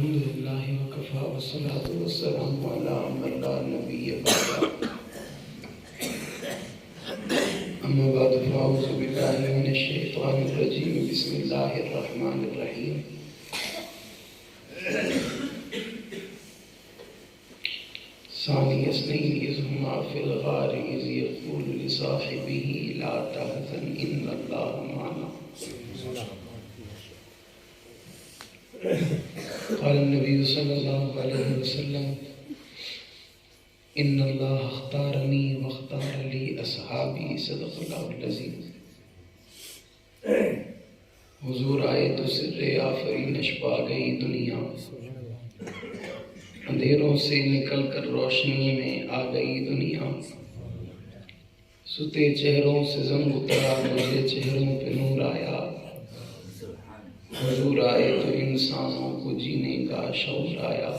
الحمدللہ وکفا والصلاة والسلام علی من لا نبی بعدہ اما بعد فاعوذ باللہ من الشیطان الرجیم بسم اللہ الرحمن الرحیم ثانی اثنین اذ ہما فی الغار اذ یقول لصاحبہ لا تحزن ان اللہ معنا قال النبی صلی اللہ علیہ وسلم ان اللہ اختارنی واختار لی اصحابی صدق اللہ العظیم۔ حضور آئے تو سر آفرینش پا گئی دنیا، اندھیروں سے نکل کر روشنی میں آ گئی دنیا، ستے چہروں سے زنگ اترا مجھے چہروں پہ نور آیا، حضور آئے تو انسانوں کو جینے کا شعور آیا،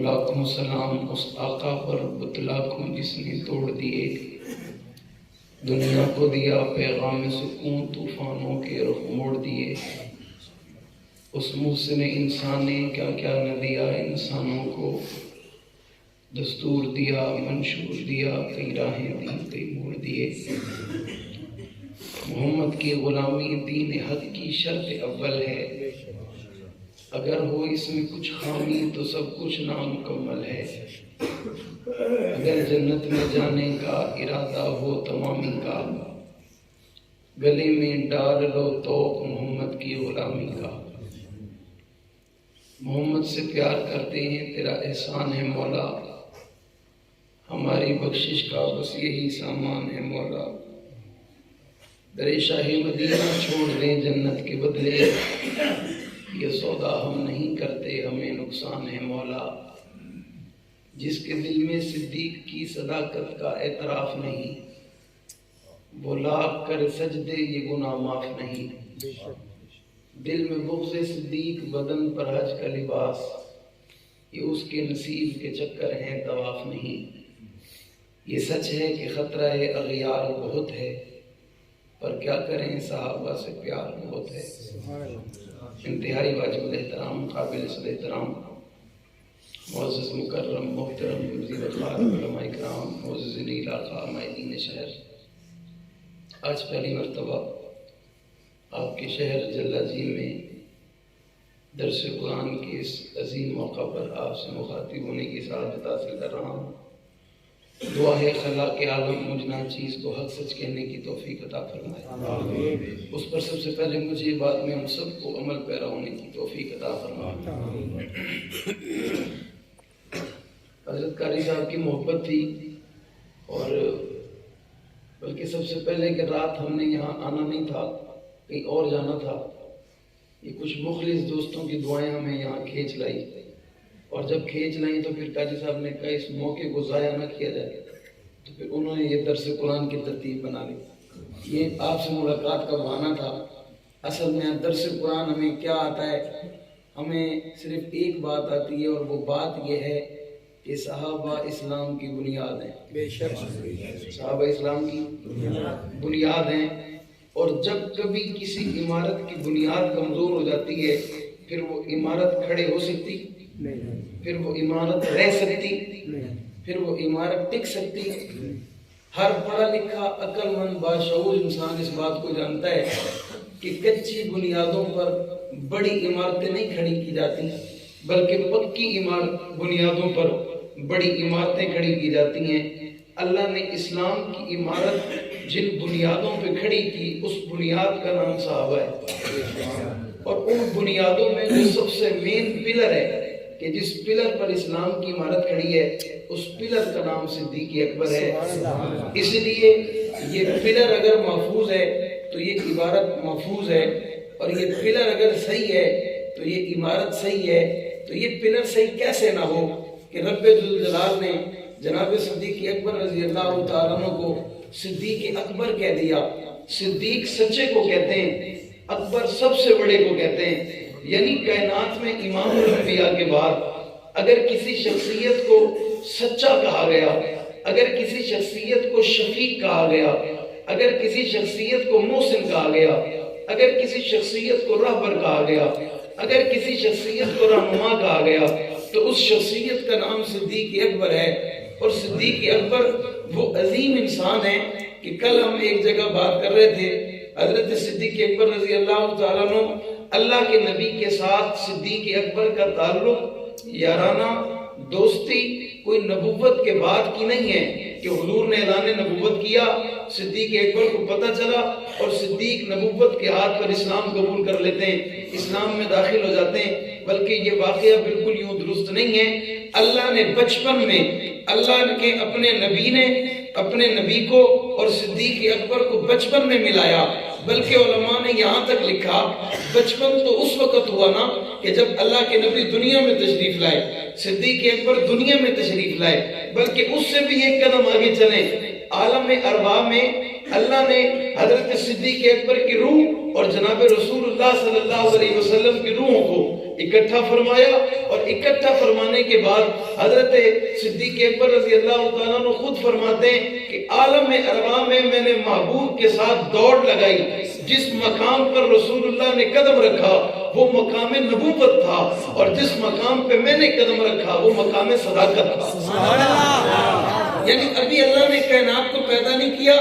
لاکھوں سلام اس آقا پر بتلاکھوں جس نے توڑ دیے، دنیا کو دیا پیغام سکون طوفانوں کے رخ موڑ دیے، اس محسن انسان نے کیا کیا نہ دیا انسانوں کو، دستور دیا منشور دیا کئی راہیں دی کئی موڑ دیے، محمد کی غلامی دین حق کی شرط اول ہے، اگر ہو اس میں کچھ خامی تو سب کچھ نامکمل ہے، اگر جنت میں جانے کا ارادہ ہو تمامی کا، گلے میں ڈال لو توق محمد کی غلامی کا، محمد سے پیار کرتے ہیں تیرا احسان ہے مولا، ہماری بخشش کا بس یہی سامان ہے مولا، در شاہ مدینہ چھوڑ دیں جنت کے بدلے، یہ سودا ہم نہیں کرتے ہمیں نقصان ہے مولا، جس کے دل میں صدیق کی صداقت کا اعتراف نہیں، وہ لاکھ کر سجدے یہ گناہ معاف نہیں، دل میں بغض صدیق بدن پر حج کا لباس، یہ اس کے نصیب کے چکر ہیں طواف نہیں، یہ سچ ہے کہ خطرہ اغیار بہت ہے، پر کیا کریں صحابہ سے پیار بہت ہے، انتہائی واجب الاحترام قابل احترام معزز مکرم محترم وزیر خارج علماء کرام معززین علاقہ مائدین شہر، آج پہلی مرتبہ آپ کے شہر جلہ جی میں درس قرآن کے اس عظیم موقع پر آپ سے مخاطب ہونے کی سعادت حاصل کر رہا ہوں، دعا ہے خلاق عالم مجھ ناچیز کو حق سچ کہنے کی توفیق عطا فرمائے، اس پر سب سے پہلے مجھے بعد میں ہم سب کو عمل پیرا ہونے کی توفیق عطا فرمائے۔ حضرت قاری صاحب کی محبت تھی، اور بلکہ سب سے پہلے کہ رات ہم نے یہاں آنا نہیں تھا، کہیں اور جانا تھا، یہ کچھ مخلص دوستوں کی دعائیں ہمیں یہاں کھینچ لائی، اور جب کھینچ لائیں تو پھر قاضی صاحب نے کہا اس موقع کو ضائع نہ کیا جائے، تو پھر انہوں نے یہ درس قرآن کی ترتیب بنا لی، یہ آپ سے ملاقات کا بہانہ تھا۔ اصل میں درس قرآن ہمیں کیا آتا ہے، ہمیں صرف ایک بات آتی ہے، اور وہ بات یہ ہے کہ صحابہ اسلام کی بنیاد ہیں، بے شک صحابہ اسلام کی بنیاد ہیں، اور جب کبھی کسی عمارت کی بنیاد کمزور ہو جاتی ہے پھر وہ عمارت کھڑے ہو سکتی نہیں، پھر وہ عمارت رہ سکتی نہیں، پھر وہ عمارت ٹک سکتی نہیں۔ ہر پڑھا لکھا عقل مند باشعور انسان اس بات کو جانتا ہے کہ کچی بنیادوں پر بڑی عمارتیں نہیں کھڑی کی جاتی، بلکہ پکی بنیادوں پر بڑی عمارتیں کھڑی کی جاتی ہیں۔ اللہ نے اسلام کی عمارت جن بنیادوں پہ کھڑی کی اس بنیاد کا نام صحابہ ہے، اور ان بنیادوں میں جو سب سے مین پلر ہے کہ جس پلر پر اسلام کی عمارت کھڑی ہے اس پلر کا نام صدیق اکبر ہے، اس لیے یہ پلر اگر محفوظ ہے تو یہ عمارت محفوظ ہے، اور یہ پلر اگر صحیح ہے تو یہ عمارت صحیح ہے۔ تو یہ پلر صحیح کیسے نہ ہو کہ رب ذوالجلال نے جناب صدیق اکبر رضی اللہ تعالیٰ عنہ کو صدیق اکبر کہہ دیا۔ صدیق سچے کو کہتے ہیں، اکبر سب سے بڑے کو کہتے ہیں، یعنی کائنات میں امام الانبیاء کے بعد اگر کسی شخصیت کو سچا کہا گیا، اگر کسی شخصیت کو شفیق کہا گیا، اگر کسی شخصیت کو محسن کہا گیا، اگر کسی شخصیت کو رہبر کہا گیا، اگر کسی شخصیت کو رہنما کہا گیا تو اس شخصیت کا نام صدیق اکبر ہے، اور صدیق اکبر وہ عظیم انسان ہے کہ کل ہم ایک جگہ بات کر رہے تھے، حضرت صدیق اکبر رضی اللہ تعالیٰ عنہ، اللہ کے نبی کے ساتھ صدیق اکبر کا تعلق یارانہ دوستی کوئی نبوت کے بعد کی نہیں ہے کہ حضور نے اعلان نبوت کیا، صدیق اکبر کو پتہ چلا اور صدیق نبوت کے ہاتھ پر اسلام قبول کر لیتے ہیں، اسلام میں داخل ہو جاتے ہیں، بلکہ یہ واقعہ بالکل یوں درست نہیں ہے۔ اللہ نے بچپن میں اللہ کے اپنے نبی نے اپنے نبی کو اور صدیق اکبر کو بچپن میں ملایا، بلکہ علماء نے یہاں تک لکھا بچپن تو اس وقت ہوا نا کہ جب اللہ کے نبی دنیا میں تشریف لائے، صدیق اکبر دنیا میں تشریف لائے، بلکہ اس سے بھی ایک قدم آگے چلیں، عالم ارواح میں اللہ نے حضرت صدیق اکبر کی روح اور جناب رسول اللہ صلی اللہ علیہ وسلم کی روحوں کو اکٹھا فرمایا، اور اکٹھا فرمانے کے بعد حضرت صدیق اکبر رضی اللہ تعالیٰ عنہ خود فرماتے ہیں کہ عالم ارواح میں میں نے محبوب کے ساتھ دوڑ لگائی، جس مقام پر رسول اللہ نے قدم رکھا وہ مقام نبوت تھا، اور جس مقام پہ میں نے قدم رکھا وہ مقام صداقت تھا۔ یعنی ابھی اللہ نے کائنات کو پیدا نہیں کیا،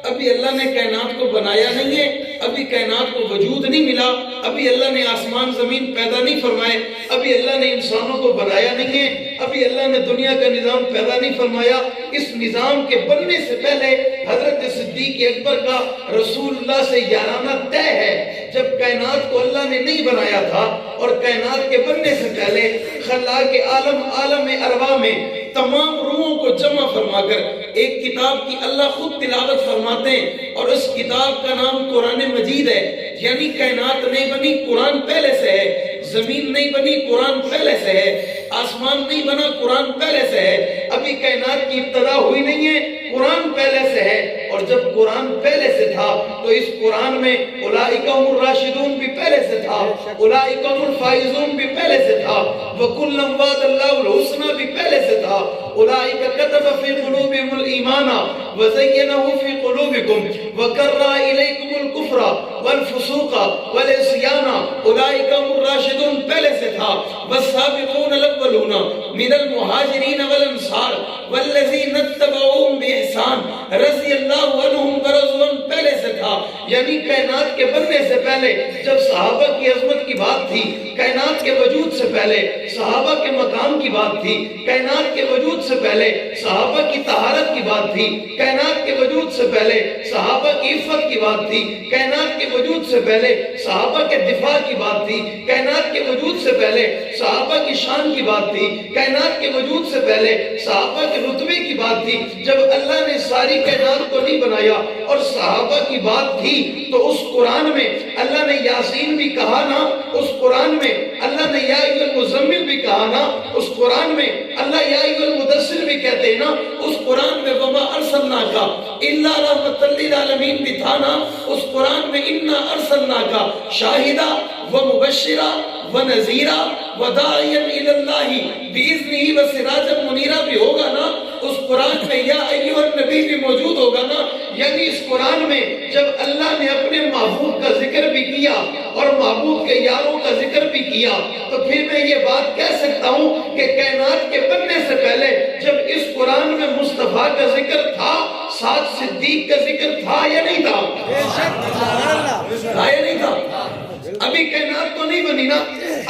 ابھی اللہ نے کائنات کو بنایا نہیں ہے، ابھی کائنات کو وجود نہیں ملا، ابھی اللہ نے آسمان زمین پیدا نہیں فرمائے، ابھی اللہ نے انسانوں کو بنایا نہیں ہے، ابھی اللہ نے دنیا کا نظام پیدا نہیں فرمایا۔ اس نظام کے بننے سے پہلے حضرت صدیق اکبر کا رسول اللہ سے یارانہ طے ہے۔ جب کائنات کو اللہ نے نہیں بنایا تھا اور کائنات کے بننے سے پہلے خلاق عالم عالم ارواح میں تمام روحوں کو جمع فرما کر ایک کتاب کی اللہ خود تلاوت فرماتے ہیں، اور اس کتاب کا نام قرآن مجید ہے۔ یعنی کائنات نہیں بنی، قرآن پہلے سے ہے، زمین نہیں بنی، قرآن پہلے سے ہے، آسمان نہیں بنا، قرآن پہلے سے ہے، ابھی کائنات کی ابتدا ہوئی نہیں ہے، قرآن پہلے سے ہے۔ اور جب قرآن پہلے سے تھا تو اس قرآن میں اولئک هم الراشدون بھی پہلے سے تھا، اولئک هم الفائزون بھی پہلے سے تھا، وَكُلًّا وَعَدَ اللَّهُ الْحُسْنَى بھی پہلے سے تھا، اولئک كتب في قلوبهم الایمان وزینه في قلوبكم وکرہ الیکم الکفر والفسوق والعصیان اولئک هم الراشدون پہلے سے تھا، والسابقون الاولون من المہاجرین والانصار والذین اتبعوهم بإحسان رضی اللہ عنہم ورضوا عنہ پہلے سے تھا۔ یعنی کائنات کے بننے سے پہلے جب صحابہ کی عظمت کی بات تھی، کائنات کے وجود سے پہلے صحابہ کے مقام کی بات تھی، کائنات کے وجود سے پہلے صحابہ کی طہارت کی بات تھی، کائنات کے وجود سے پہلے صحابہ کی عفت کی بات تھی، کائنات کے وجود سے پہلے صحابہ کے دفاع کی بات تھی، کائنات کے وجود سے پہلے صحابہ کی شان کی بات تھی، کائنات کے وجود سے پہلے صحابہ کے رتبے کی بات تھی۔ جب اللہ نے ساری کائنات کو نہیں بنایا اور صحابہ کی بات تھی تو اس قرآن میں اللہ نے یاسین بھی کہا نا، اس قرآن میں اللہ نے یا ایھا المزمل بھی کہا نا، اس قرآن میں اللہ یا ایھا المدثر بھی کہتے ہیں نا، اس قرآن میں وما ارسلناک الا رحمۃ للعالمین بھی تھا نا، اس قرآن میں انا ارسلناک شاہدا ومبشرا ونذیرا وداعیا الی اللہ باذنہ وسراجا منیرا بھی ہوگا نا، اس قرآن میں یا ایھا النبی بھی موجود ہوگا نا۔ یعنی اس قرآن میں جب اللہ نے اپنے محبوب کا ذکر بھی کیا اور محبوب کے یاروں کا ذکر بھی کیا تو پھر میں یہ بات کہہ سکتا ہوں کہ کائنات کے بننے سے پہلے جب اس قرآن میں مصطفیٰ کا ذکر تھا، ساتھ صدیق کا ذکر تھا یا نہیں تھا؟ تھا یا نہیں تھا؟ ابھی کائنات تو نہیں بنی نا،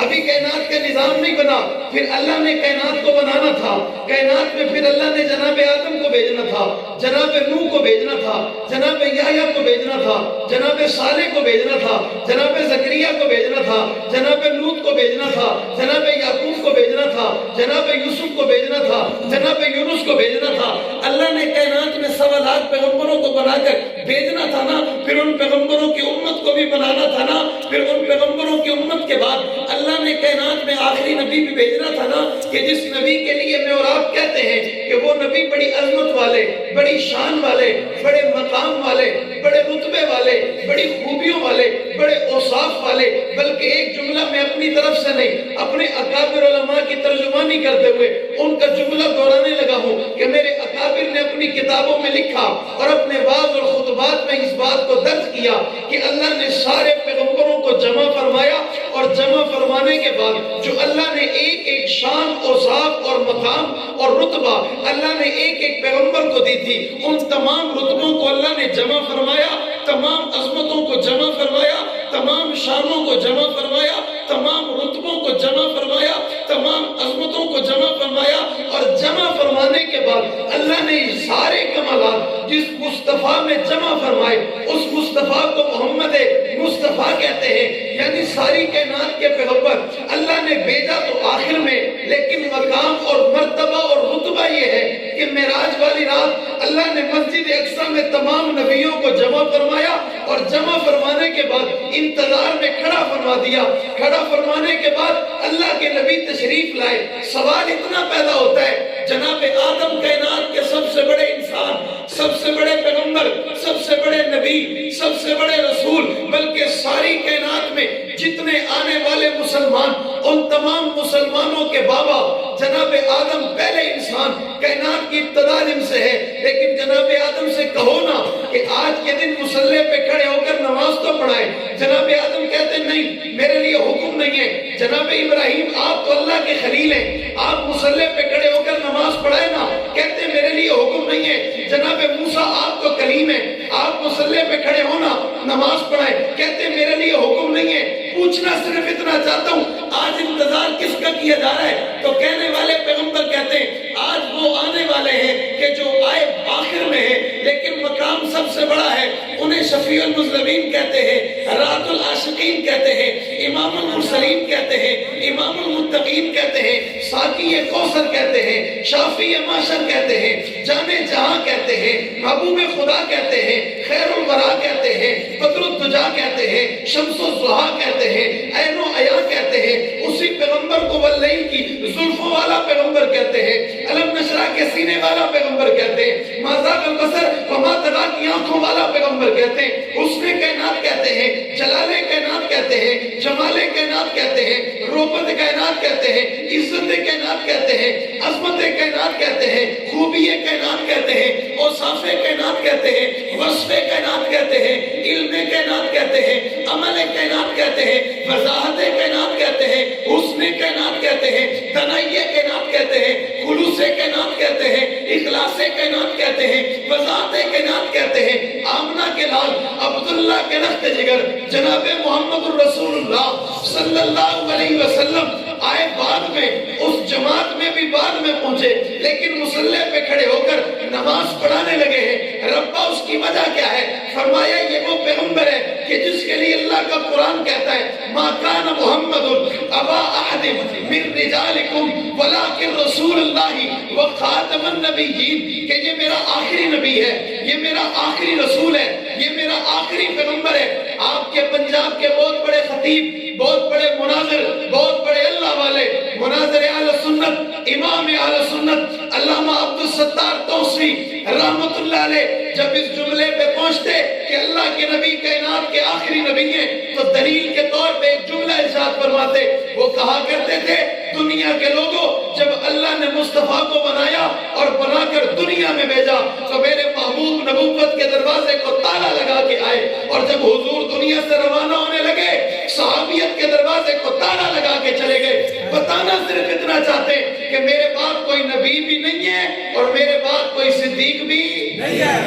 ابھی کائنات کا نظام نہیں بنا، پھر اللہ نے کائنات کو بنانا تھا، کائنات میں پھر اللہ نے جناب آدم کو بھیجنا تھا، جناب نوح کو بھیجنا تھا، جناب یحییٰ کو بھیجنا تھا، جناب صالح کو بھیجنا تھا، جناب زکریا کو بھیجنا تھا، جناب لوط کو بھیجنا تھا، جناب یعقوب کو بھیجنا تھا، جناب یوسف کو بھیجنا تھا، جناب یونس کو بھیجنا تھا۔ اللہ نے کائنات میں 1.25 لاکھ پیغمبروں کو بنا کر بھیجنا تھا نا، پھر ان پیغمبروں کی امت کو بھی بنانا تھا نا، پھر ان پیغمبروں کی امت کے بعد اللہ نے کائنات میں آخری نبی بھی بھیجنا تھا نا، کہ جس نبی کے لیے میں اور آپ کہتے ہیں کہ وہ نبی بڑی عظمت والے، بڑی شان والے، بڑے مقام والے، بڑے رتبے والے، بڑی خوبیوں والے، بڑے اوصاف والے، بلکہ ایک جملہ میں اپنی طرف سے نہیں اپنے اکابر علماء کی ترجمانی کرتے ہوئے ان کا جملہ دہرانے لگا ہوں کہ میرے اکابر نے اپنی کتابوں میں لکھا اور اپنے وعظ اور خطبات میں اس بات کو درج کیا کہ اللہ نے سارے پیغمبروں کو جمع فرمایا اور جمع فرمانے فرمانے کے بعد جو اللہ نے ایک ایک شان اور ذات اور مقام اور رتبہ اللہ نے ایک ایک پیغمبر کو دی تھی، ان تمام رتبوں کو اللہ نے جمع فرمایا، تمام عظمتوں کو جمع فرمایا، تمام شانوں کو جمع فرمایا، تمام رتبوں کو جمع فرمایا، تمام عظمتوں کو جمع فرمایا، اور جمع فرمانے کے بعد اللہ نے سارے کمالات جس مصطفیٰ میں جمع فرمائے اس مصطفیٰ کو محمد مصطفیٰ کہتے ہیں، یعنی ساری کائنات کے پیغمبر اللہ نے بھیجا تو آخر میں، لیکن مقام اور مرتبہ اور رتبہ یہ ہے کہ معراج والی رات اللہ نے مسجد اقصی میں تمام نبیوں کو جمع فرمایا، اور جمع فرمانے کے بعد انتظار میں کھڑا فرما دیا۔ کھڑا فرمانے کے بعد اللہ کے نبی تشریف لائے۔ سوال اتنا پیدا ہوتا ہے، جناب آدم کائنات کے سب سے بڑے انسان، سب سے بڑے پیغمبر، سب سے بڑے نبی، سب سے بڑے رسول، بلکہ ساری کائنات میں جتنے آنے والے مسلمان، ان تمام مسلمانوں کے بابا جناب آدم پہلے انسان، کائنات کی ابتدا ان سے ہے، لیکن جناب آدم سے کہو نا کہ آج کے دن مصلی پہ کھڑے ہو کر نماز تو پڑھائیں۔ جناب آدم کہتے ہیں نہیں، میرے لیے حکم نہیں ہے۔ جناب ابراہیم آپ تو اللہ کے خلیل ہیں، آپ مصلی پہ کھڑے ہو کر نماز پڑھائیں نا، کہتے ہیں میرے لیے حکم نہیں ہے۔ جناب موسیٰ آپ تو کلیم ہیں، آپ مصلی پہ کھڑے ہونا نماز پڑھائیں، کہتے ہیں میرے لیے حکم نہیں ہے۔ پوچھنا صرف اتنا چاہتا ہوں، آج انتظار کس کا کیا جا رہا ہے؟ تو کہنے والے پیغمبر کہتے ہیں آج وہ آنے والے ہیں کہ جو آئے آخر میں ہے لیکن مقام سب سے بڑا ہے، انہیں شفیع المذنبین کہتے ہیں، رات العاشقین کہتے ہیں، امام المرسلین کہتے ہیں، امام المتقین کہتے ہیں، ساقی کوثر کہتے ہیں، شافی معشر کہتے ہیں، جانے جہاں کہتے ہیں، محبوب خدا کہتے ہیں، خیر الورا کہتے ہیں، بدر الدجا کہتے ہیں، شمس الضحیٰ کہتے ہیں، عین و عیا کہتے ہیں، اسی پیغمبر کو واللیل کی زلفوں والا پیغمبر کہتے ہیں، علم نشرہ کے سینے والا پیغمبر کہتے ہیں، ما ذاق البصر وما طغیٰ کی آنکھوں والا پیغمبر کہتے ہیں، حسن کائنات کہتے ہیں، جلال کائنات کہتے ہیں، جمال کائنات کہتے ہیں، روبت کائنات کہتے ہیں، عزت کائنات کہتے ہیں، عظمت کائنات کہتے ہیں، خوبی کائنات کہتے ہیں، اوصاف کائنات کہتے ہیں، وصف کائنات کہتے ہیں، علم کائنات کہتے ہیں، عمل کائنات کہتے ہیں، وضاحت کائنات کہتے ہیں، حسن کائنات کہتے ہیں، دنائی کائنات کہتے ہیں، خلوص کائنات کہتے ہیں، اخلاص کائنات کہتے ہیں، وضاحت کائنات کہتے ہیں۔ آمنہ کے لال عبداللہ کے رخت جگر جناب محمد الرسول اللہ صلی اللہ علیہ وسلم آئے بعد میں، اس جماعت میں بھی بعد میں پہنچے، لیکن مصلی پہ کھڑے ہو کر نماز پڑھانے لگے ہیں۔ ربا اس کی وجہ کیا ہے؟ فرمایا یہ وہ پیغمبر ہے کہ جس کے لیے اللہ کا قرآن کہتا ہے ما کان محمد ابا احد من رجالکم ولکن رسول اللہ وخاتم النبیین، کہ یہ میرا آخری نبی ہے، یہ میرا آخری رسول ہے، یہ میرا آخری پیغمبر ہے۔ آپ کے پنجاب کے بہت بڑے خطیب، بہت بڑے مناظر، بہت بڑے اللہ والے، مناظر اہل سنت، امام اہل سنت علامہ عبدالستار توسوی رحمت اللہ علیہ جب اس جملے پہ پہنچتے کہ اللہ کے نبی کائنات کے آخری نبی ہیں تو دلیل کے طور پہ ایک جملہ ارشاد فرماتے، وہ کہا کرتے تھے دنیا کے لوگوں جب اللہ نے مصطفیٰ کو بنایا اور بنا کر دنیا میں بھیجا تو میرے محبوب نبوت کے دروازے کو تالا لگا کے آئے، اور جب حضور دنیا سے روانہ ہونے لگے صحابیت کے دروازے کو تالا لگا کے چلے گئے۔ بتانا صرف اتنا چاہتے ہیں کہ میرے بعد کوئی نبی بھی نہیں ہے اور میرے بعد کوئی صدیق بھی نہیں ہے،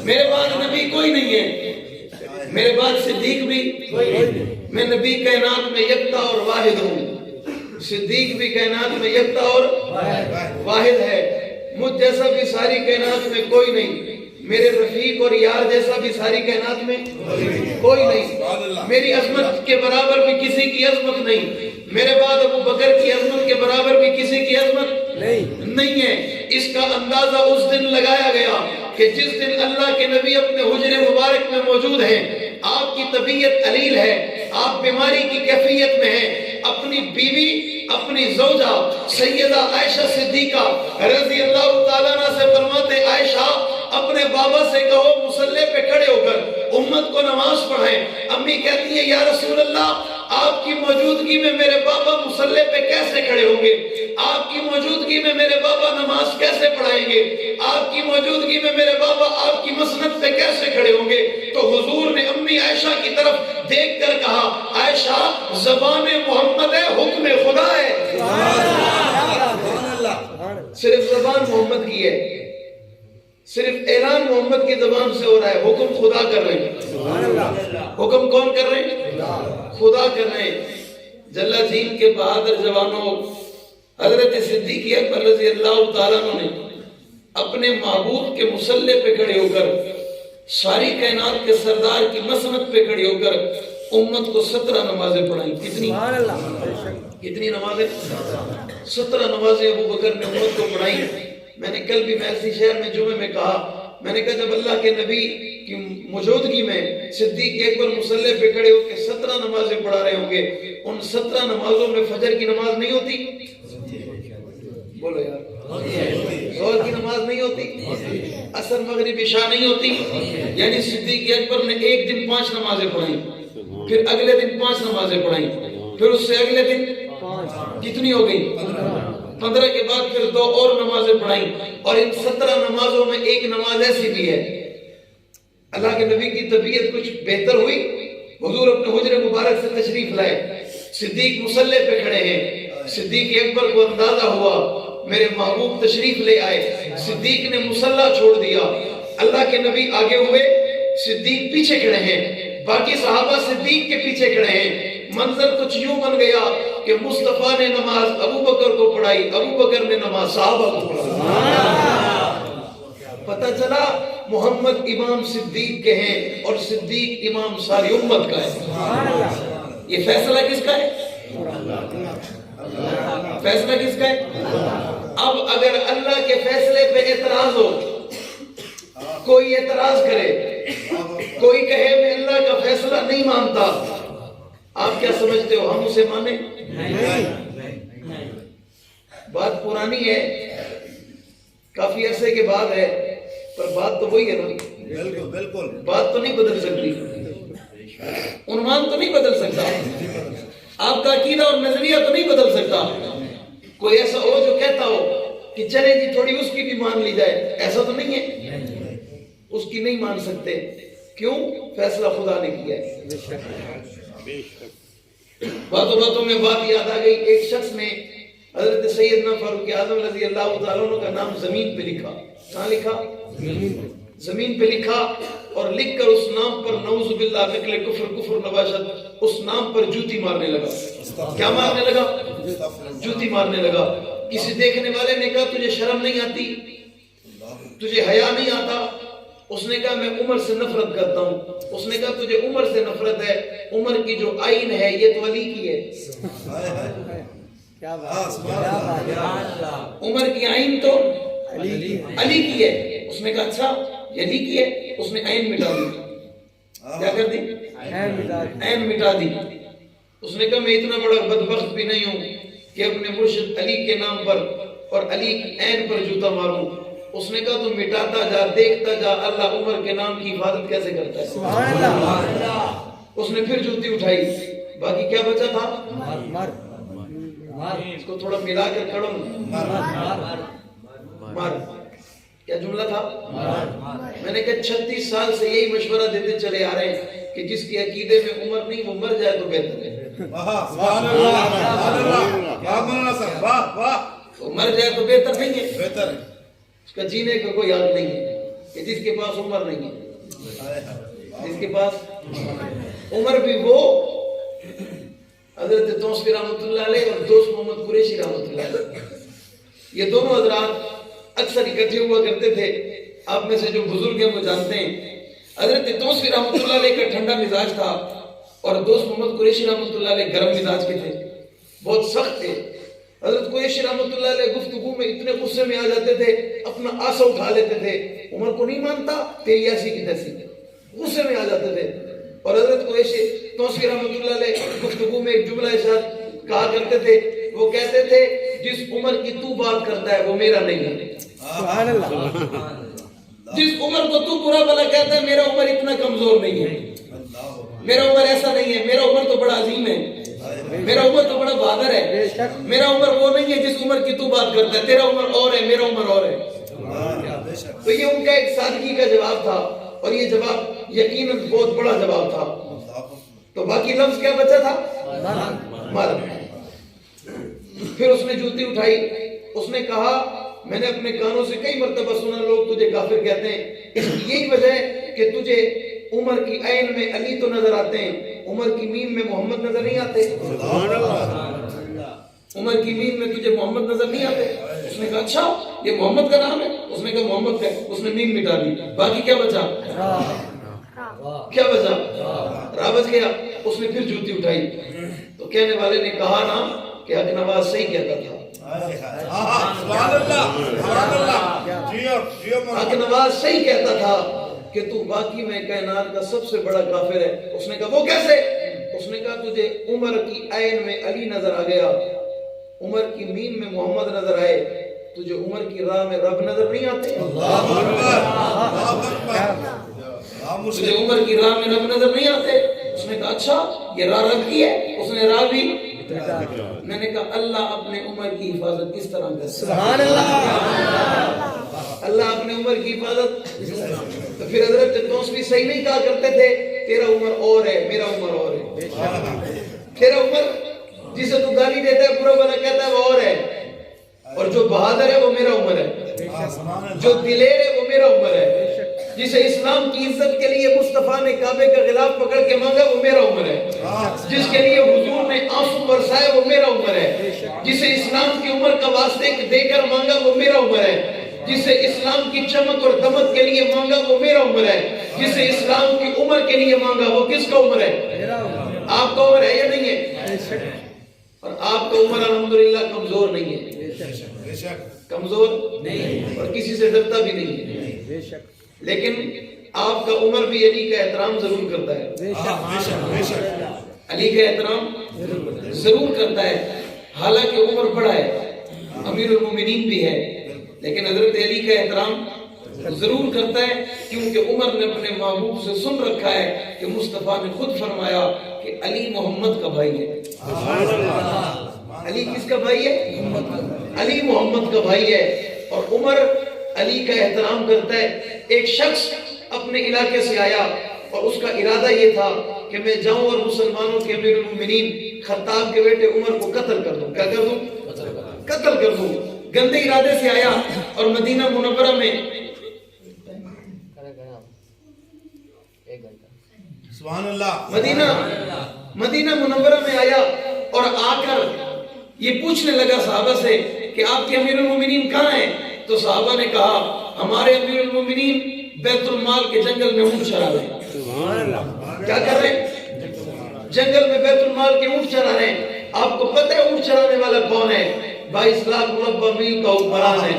میرے بعد نبی کوئی نہیں ہے، میرے بعد صدیق بھی کوئی نہیں۔ میں نبی کائنات میں یکتا اور واحد ہوں، صدیق بھی کائنات میں یکتا اور واحد ہے، مجھ جیسا بھی ساری کائنات میں کوئی نہیں، میرے رفیق اور یار جیسا بھی ساری کائنات میں کوئی نہیں، میری عظمت کے برابر بھی کسی کی عظمت نہیں، میرے بعد ابو بکر کی عظمت کے برابر بھی کسی کی عظمت نہیں ہے۔ اس کا اندازہ اس دن لگایا گیا کہ جس دن اللہ کے نبی اپنے حجر مبارک میں موجود ہیں، آپ کی طبیعت علیل ہے، آپ بیماری کی کیفیت میں ہیں، اپنی بیوی اپنی زوجہ سیدہ عائشہ صدیقہ رضی اللہ تعالیٰ عنہ سے فرماتے عائشہ اپنے بابا سے کہو مصلی پہ کھڑے ہو کر امت کو نماز پڑھائیں۔ امی کہتی ہیں یا رسول اللہ آپ کی موجودگی میں میرے بابا مصلی پہ کیسے کھڑے ہوں گے؟ آپ کی موجودگی میں میرے بابا نماز کیسے پڑھائیں گے؟ آپ کی موجودگی میں میرے بابا آپ کی مسند پہ کیسے کھڑے ہوں گے؟ تو حضور نے امی عائشہ کی طرف دیکھ کر کہا عائشہ زبان محمد ہے، حکم خدا ہے۔ صرف زبان محمد کی ہے، صرف اعلان محمد کی زبان سے ہو رہا ہے، حکم خدا کر رہے ہیں۔ حکم کون کر رہے ہیں؟ خدا کر رہے ہیں۔ جلا جین کے بہادر جوانوں حضرت صدیق اکبر رضی اللہ تعالیٰ عنہ نے اپنے محبوب کے مصلی پہ کھڑے ہو کر ساری کائنات کے سردار کی مسند پہ کھڑے ہو کر امت کو 17 نمازیں پڑھائیں۔ کتنی نمازیں؟ 17 نمازیں ابو بکر نے امت کو پڑھائیں۔ میں نے کل بھی میسی شہر میں جمعے میں کہا، میں نے کہا جب اللہ کے نبی کی موجودگی میں صدیق اکبر مصلی پہ کھڑے ہو کے 17 نمازیں پڑھا رہے ہوں گے، ان 17 نمازوں میں فجر کی نماز نہیں ہوتی؟ بولو یار، ظہر کی نماز نہیں ہوتی؟ عصر مغرب عشاء نہیں ہوتی؟ یعنی صدیق اکبر نے ایک دن 5 نمازیں پڑھائیں، پھر اگلے دن 5 نمازیں پڑھائیں، پھر اس سے اگلے دن کتنی ہو گئی؟ 15 کے بعد پھر 2 اور نمازیں پڑھائیں، اور ان 17 نمازوں میں ایک نماز ایسی بھی ہے اللہ کے نبی کی طبیعت کچھ بہتر ہوئی، حضور اپنے حجرے مبارک سے تشریف لائے، صدیق مصلی پہ کھڑے ہیں، صدیق اکبر کو اندازہ ہوا میرے محبوب تشریف لے آئے، صدیق نے مصلی چھوڑ دیا، اللہ کے نبی آگے ہوئے، صدیق پیچھے کھڑے ہیں، باقی صحابہ صدیق کے پیچھے کھڑے ہیں۔ منظر کچھ یوں بن گیا کہ مصطفیٰ نے نماز ابو بکر کو پڑھائی، ابو بکر نے نماز صحابہ کو پڑھائی۔ پتہ چلا محمد امام صدیق کے ہیں اور صدیق امام ساری امت کا ہے۔ یہ فیصلہ کس کا ہے؟ فیصلہ کس کا ہے؟ اب اگر اللہ کے فیصلے پہ اعتراض ہو، کوئی اعتراض کرے، کوئی کہے میں اللہ کا فیصلہ نہیں مانتا، آپ کیا سمجھتے ہو ہم اسے مانیں؟ بات پرانی ہے، کافی عرصے کے بعد ہے، پر بات تو وہی ہے نا، بالکل بات تو نہیں بدل سکتی، عنوان تو نہیں بدل سکتا، آپ کا عقیدہ اور نظریہ تو نہیں بدل سکتا۔ کوئی ایسا ہو جو کہتا ہو کہ چلے جی تھوڑی اس کی بھی مان لی جائے، ایسا تو نہیں ہے، اس کی نہیں مان سکتے، کیوں؟ فیصلہ خدا نے کیا ہے۔ باتوں میں بات یاد آ گئی، ایک شخص نے حضرت سیدنا فاروق اعظم رضی اللہ تعالیٰ عنہ کا نام زمین پہ لکھا۔ کہاں لکھا؟ زمین پہ لکھا، اور لکھ کر اس نام پر نعوذ باللہ نقل کفر نباشت، اس نام پر جوتی مارنے لگا۔ کیا مارنے لگا؟ جوتی مارنے لگا۔ کسی دیکھنے والے نے کہا تجھے شرم نہیں آتی، تجھے حیا نہیں آتا؟ اس نے کہا میں عمر سے نفرت کرتا ہوں۔ اس نے کہا تجھے عمر سے نفرت ہے، عمر کی جو آئین ہے یہ تو علی کی ہے، عمر کی آئین تو علی کی ہے۔ اس نے کہا اچھا یہ علی کی ہے؟ اس نے آئین مٹا دی۔ کیا کر دی؟ آئین مٹا دی۔ اس نے کہا میں اتنا بڑا بدبخت بھی نہیں ہوں کہ اپنے مرشد علی کے نام پر اور علی کی آئین پر جوتا ماروں۔ اس نے کہا تو مٹاتا جا، دیکھتا جا اللہ عمر کے نام کی حفاظت کیسے کرتا ہے۔ سبحان اللہ۔ اس نے پھر جوتی اٹھائی، باقی کیا بچا تھا؟ اس کو تھوڑا ملا کر کھڑو، مار۔ کیا جملہ تھا؟ میں نے کہا 36 سال سے یہی مشورہ دیتے چلے آ رہے ہیں کہ جس کے عقیدے میں عمر نہیں وہ مر جائے تو بہتر ہے۔ سبحان اللہ۔ وہ مر جائے تو بہتر نہیں ہے، بہتر ہے، اس کا جینے کا کوئی حق نہیں ہے کہ جس کے پاس عمر نہیں ہے، جس کے پاس عمر بھی وہ حضرت توسفی رحمۃ اللہ علیہ اور دوست محمد قریشی رحمۃ اللہ علیہ، یہ دونوں حضرات اکثر اکٹھے ہوا کرتے تھے۔ آپ میں سے جو بزرگ ہیں وہ جانتے ہیں حضرت توسفی رحمۃ اللہ علیہ کا ٹھنڈا مزاج تھا اور دوست محمد قریشی رحمۃ اللہ علیہ گرم مزاج کے تھے، بہت سخت تھے۔ حضرت قریشی رحمۃ اللہ علیہ گفتگو میں اتنے غصے میں آ جاتے تھے، اپنا آسا اٹھا لیتے تھے، عمر کو نہیں مانتا تیری ایسی کی تیسی، غصے میں آ جاتے تھے۔ اور حضرت قریشی توسفی رحمۃ اللہ علیہ گفتگو میں ایک جملہ ارشاد کہا کرتے تھے، وہ کہتے تھے جس عمر کی تو بات کرتا ہے وہ میرا نہیں ہے۔ سبحان اللہ۔ جس عمر کو تو برا بھلا کہتا ہے میرا عمر اتنا کمزور نہیں ہے، میرا عمر ایسا نہیں ہے، میرا عمر تو بڑا عظیم ہے، میرا عمر تو بڑا بہادر ہے، میرا عمر وہ نہیں ہے جس عمر کی تو بات کرتا ہے، تیرا عمر اور ہے، میرا عمر اور ہے۔ تو یہ ان کا ایک سادگی کا جواب تھا، اور یہ جواب یقیناً بہت بڑا جواب تھا۔ تو باقی لفظ کیا بچا تھا؟ مرد۔ پھر اس نے جوتی اٹھائی، اس نے کہا میں نے اپنے کانوں سے کئی مرتبہ سنا لوگ تجھے کافر کہتے ہیں، اس کی یہی وجہ ہے کہ تجھے عمر کی عین میں علی تو نظر آتے ہیں، عمر کی میم میں محمد نظر نہیں آتے، عمر کی میم میں تجھے محمد نظر نہیں آتے۔ اس نے کہا اچھا یہ محمد کا نام ہے؟ اس نے کہا محمد کا ہے۔ اس نے میم مٹا دی، باقی کیا بچا؟ کیا بچا؟ را بچ گیا۔ اس نے پھر جوتی اٹھائی تو کہنے والے نے کہا نا کہ حق نواز صحیح کہتا تھا، حق نواز صحیح کہتا تھا کہ تو باقی میں کائنات کا سب سے بڑا کافر ہے۔ اس نے کہا وہ کیسے؟ اس نے کہا تجھے عمر کی عین میں علی نظر آ گیا، عمر کی میم میں محمد نظر آئے، تجھے عمر کی راہ میں رب نظر نہیں آتے؟ تجھے عمر کی راہ میں رب نظر نہیں آتے؟ اس نے کہا اچھا یہ راہ رب کی ہے؟ اس نے راہ بھی۔ میں نے کہا اللہ اپنے عمر کی حفاظت کس طرح کرتا ہے؟ سبحان اللہ۔ اللہ اپنے عمر کی حفاظت۔ تو پھر حضرت دوست بھی صحیح نہیں کہا کرتے تھے تیرا عمر اور ہے میرا عمر اور ہے، تیرا عمر جسے تو گالی دیتا ہے برا بھلا کہتا ہے وہ اور ہے، اور جو بہادر ہے وہ میرا عمر ہے، جو دلیر ہے وہ میرا عمر ہے، جسے اسلام کی عزت کے لیے مصطفیٰ نے کعبے کا غلاف پکڑ کے مانگا وہ میرا عمر ہے، جس کے لیے حضور نے آنسو برسائے وہ میرا عمر ہے، جسے اسلام کی عمر کا واسطے دے کر مانگا وہ میرا عمر ہے، جسے اسلام کی چمک اور دمک کے لیے مانگا وہ میرا عمر ہے، جسے اسلام کی عمر کے لیے مانگا وہ کس کا عمر ہے؟ آپ کا عمر ہے یا نہیں ہے؟ اور آپ کا عمر الحمدللہ کمزور نہیں ہے، کمزور نہیں، اور کسی سے ڈرتا بھی نہیں ہے، لیکن آپ کا عمر بھی علی کا احترام ضرور کرتا ہے، علی کا احترام ضرور کرتا ہے، حالانکہ عمر بڑا ہے، امیر المومنین بھی ہے، لیکن حضرت علی کا احترام ضرور کرتا ہے، کیونکہ عمر نے اپنے محبوب سے سن رکھا ہے کہ مصطفیٰ نے خود فرمایا کہ علی محمد کا بھائی ہے۔ علی کس کا بھائی ہے؟ علی محمد کا بھائی ہے، اور عمر علی کا احترام کرتا ہے۔ ایک شخص اپنے علاقے سے آیا اور اس کا ارادہ یہ تھا کہ میں جاؤں اور مسلمانوں کے امیر المومنین خطاب کے بیٹے عمر کو قتل کر دوں۔ کیا کر دوں؟ قتل کر دوں۔ گندے ارادے سے آیا اور مدینہ منورہ میں سبحان اللہ، مدینہ منورہ میں آیا اور آ کر یہ پوچھنے لگا صحابہ سے کہ آپ کے امیر المومنین کہاں ہیں؟ تو صحابہ نے کہا ہمارے امیر المومنین بیت المال کے جنگل میں اونٹ چرا رہے ہیں۔ کیا کر رہے ہیں؟ جنگل میں بیت المال کے اونٹ چرا رہے ہیں۔ آپ کو پتہ ہے اونٹ چرانے والا کون ہے؟ 22 لاکھ مربع میل کا حکمران ہے۔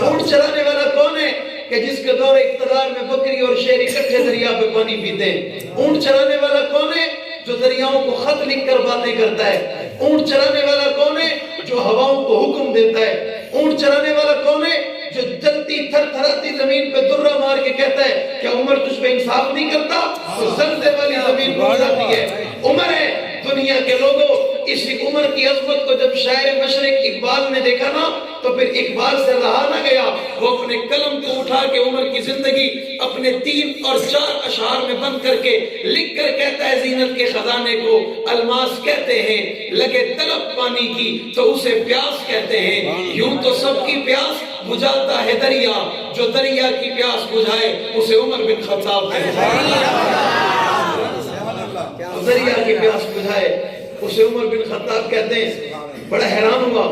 اونٹ چرانے والا کون ہے کہ جس کے دور اقتدار میں بکری اور شیر اکٹھے دریا پہ پانی پیتے ہیں؟ اونٹ چرانے والا کون ہے جو دریاؤں کو خط لکھ کر باتیں کرتا ہے؟ اونٹ چرانے والا کون ہے جو ہواؤں کو حکم دیتا ہے؟ اونٹ چرانے والا کون ہے جو جلتی تھر تھراتی زمین پہ درہ مار کے کہتا ہے کیا عمر تجھ پہ انصاف نہیں کرتا؟ تو زلزلے والی زمین کو جاتی ہے، عمر ہے۔ دنیا کے لوگوں اسی عمر کی عظمت کو جب شاعر مشرق اقبال نے دیکھا نا تو پھر اقبال سے رہا نہ گیا، وہ اپنے قلم کو اٹھا کے عمر کی زندگی اپنے 3 اور 4 اشعار میں بند کر کے لکھ کر کہتا ہے زینت کے خزانے کو الماس کہتے ہیں، لگے طلب پانی کی تو اسے پیاس کہتے ہیں، یوں تو سب کی پیاس بجھاتا ہے دریا، جو دریا کی پیاس بجھائے اسے عمر بن خطاب کہتے ہیں۔ دریا کی پیاس بجھائے اسے عمر بن خطاب کہتے ہیں۔ بڑا حیران ہوا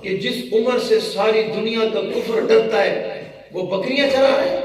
کہ جس عمر سے ساری دنیا کا کفر ڈرتا ہے وہ بکریاں چرا رہے ہیں،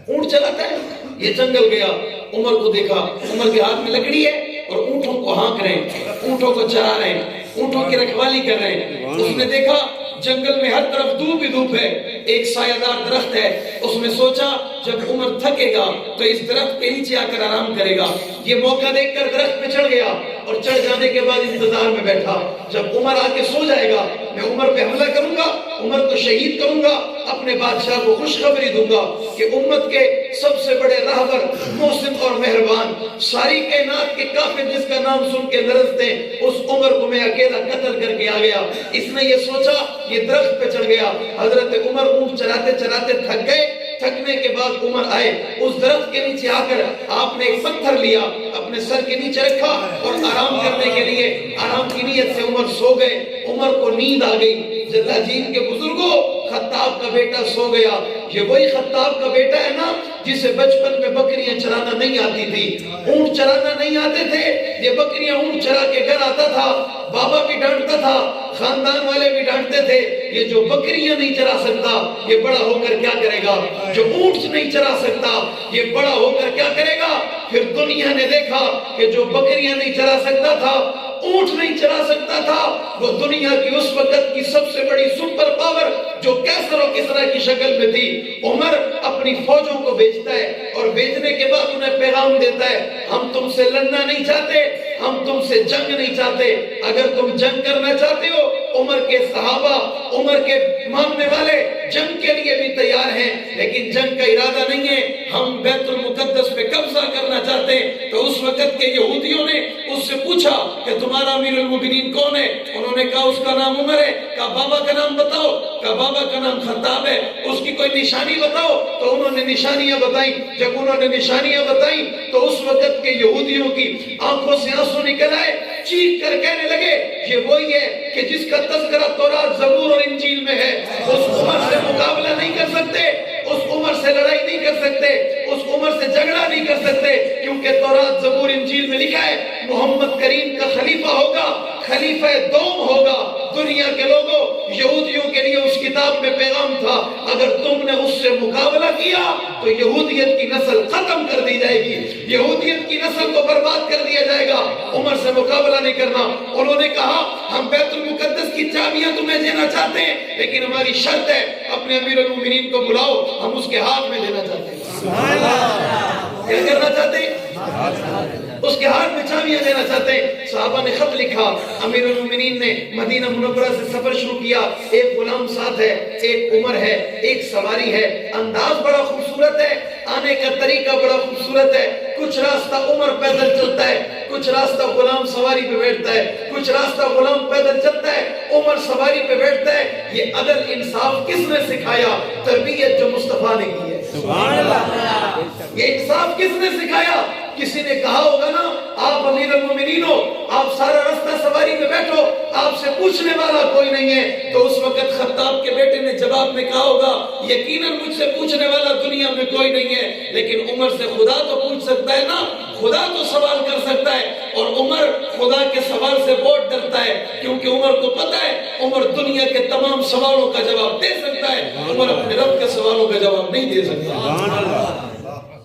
اونٹ چلاتا ہے۔ یہ جنگل گیا، عمر کو دیکھا، عمر کے ہاتھ میں لکڑی ہے اور اونٹوں کو ہانک رہے ہیں، اونٹوں کو چرا رہے ہیں، اونٹوں کی رکھوالی کر رہے ہیں۔ اس نے دیکھا جنگل میں ہر طرف دھوپ ہی دھوپ ہے، ایک سایہ دار درخت ہے۔ اس نے سوچا جب عمر تھکے گا تو اس درخت کے نیچے آ کر آرام کرے گا۔ یہ موقع دیکھ کر درخت پہ چڑھ گیا اور چڑھ جانے کے بعد انتظار میں بیٹھا، جب عمر آ کے سو جائے گا میں عمر پہ حملہ کروں گا، عمر کو شہید کروں گا، اپنے بادشاہ کو خوشخبری دوں گا کہ امت کے سب سے بڑے راہبر، محسن اور مہربان، ساری کائنات کے کافر جس کا نام سن کے لرزتے، اس عمر کو میں اکیلا قتل کر کے آ گیا۔ اس نے یہ سوچا، یہ درخت پہ چڑھ گیا۔ حضرت عمر اونٹ چراتے چراتے تھک گئے، تھکنے کے بعد عمر آئے، اس درخت کے نیچے آ کر آپ نے ایک پتھر لیا، اپنے سر کے نیچے رکھا اور آرام کرنے کے لیے آرام کی نیت سے عمر سو گئے۔ عمر کو نیند آ گئی۔ جلاجین کے بزرگوں، خطاب کا بیٹا سو گیا۔ یہ وہی خطاب کا بیٹا ہے نا جسے بچپن میں بکریاں چرانا نہیں آتی تھی، اونٹ چرانا نہیں آتے تھے، یہ بکریاں اونٹ چرا کے گھر آتا تھا، بابا بھی ڈانٹتا تھا، خاندان والے بھی ڈانٹتے تھے، یہ جو بکریاں نہیں چرا سکتا یہ بڑا ہو کر کیا کرے گا، جو اونٹ نہیں چرا سکتا یہ بڑا ہو کر کیا کرے گا۔ پھر دنیا نے دیکھا کہ جو بکریاں نہیں چرا سکتا تھا، اونٹ نہیں چرا سکتا تھا، وہ دنیا کی اس وقت کی سب سے بڑی سپر پاور جو کیسر و کسرا کی شکل میں تھی۔ عمر اپنی فوجوں کو بھیجتا ہے اور بھیجنے کے بعد انہیں پیغام دیتا ہے، ہم تم سے لڑنا نہیں چاہتے، ہم تم سے جنگ نہیں چاہتے، اگر تم جنگ کرنا چاہتے ہو عمر کے صحابہ، عمر کے ماننے والے جنگ کے لیے بھی تیار ہیں، لیکن جنگ کا ارادہ نہیں ہے، ہم بیت المقدس پہ قبضہ کرنا چاہتے ہیں۔ تو اس وقت کے یہودیوں نے اس سے پوچھا کہ تمہارا امیر المومنین کون ہے؟ انہوں نے کہا اس کا نام عمر ہے۔ کہا بابا کا نام بتاؤ؟ کہا بابا کا نام خطاب ہے۔ اس کی کوئی نشانی بتاؤ؟ تو انہوں نے نشانیاں بتائیں۔ جب انہوں نے نشانیاں بتائیں تو اس وقت کے یہودیوں کی آنکھوں سے آنسو نکل آئے، چیخ کر کہنے لگے یہ وہی ہے کہ جس کا تذکرہ تورات، زبور اور انجیل میں ہے۔ اس عمر سے مقابلہ نہیں کر سکتے، اس عمر سے لڑائی نہیں کر سکتے، اس عمر سے جھگڑا نہیں کر سکتے، کیونکہ تورات، زبور، انجیل میں لکھا ہے محمد کریم کا خلیفہ ہوگا، خلیفہ دوم ہوگا۔ دنیا کے لوگوں، یہودیوں کے لیے اس کتاب میں پیغام تھا، اگر تم نے اس سے مقابلہ کیا تو یہودیت کی نسل ختم کر دی جائے گی، یہودیت کی نسل کو برباد کر دیا جائے گا۔ عمر سے مقابلہ نہیں کرنا۔ انہوں نے کہا ہم بیت المقدس کی چابیاں تمہیں دینا چاہتے ہیں، لیکن ہماری شرط ہے اپنے امیر المومنین کو بلاؤ، ہم اس کے ہاتھ میں دینا چاہتے ہیں۔ کیا کرنا چاہتے ہیں؟ اس کے ہاتھ میں چابیاں دینا چاہتے ہیں۔ صحابہ نے خط لکھا، امیر المومنین نے مدینہ منورہ سے سفر شروع کیا، ایک غلام ساتھ ہے، ایک عمر ہے، ایک سواری ہے، انداز بڑا خوبصورت ہے، آنے کا طریقہ بڑا خوبصورت ہے، کچھ راستہ عمر پیدل چلتا ہے، کچھ راستہ غلام سواری پہ بیٹھتا ہے، کچھ راستہ غلام پیدل چلتا ہے، عمر سواری پہ بیٹھتا ہے۔ یہ عدل انصاف کس نے سکھایا؟ تربیت جو مصطفیٰ نے کی ہے۔ سبحان اللہ۔ یہ انصاف کس نے سکھایا؟ کسی نے کہا ہوگا نا آپ امیر المومنین ہو، آپ سارا راستہ سواری پہ بیٹھو، آپ سے پوچھنے والا کوئی نہیں ہے، تو اس وقت خطاب کے بیٹے نے جواب میں کہا ہوگا یقیناً مجھ سے پوچھنے والا دنیا میں کوئی نہیں ہے، لیکن عمر سے خدا تو پوچھ سکتا ہے نا، خدا تو سوال کر سکتا ہے۔ اور عمر خدا کے سوال سے بہت ڈرتا ہے، کیونکہ عمر کو پتا ہے عمر دنیا کے تمام سوالوں کا جواب دے سکتا ہے، عمر اپنے رب کے سوالوں کا جواب نہیں دے سکتا۔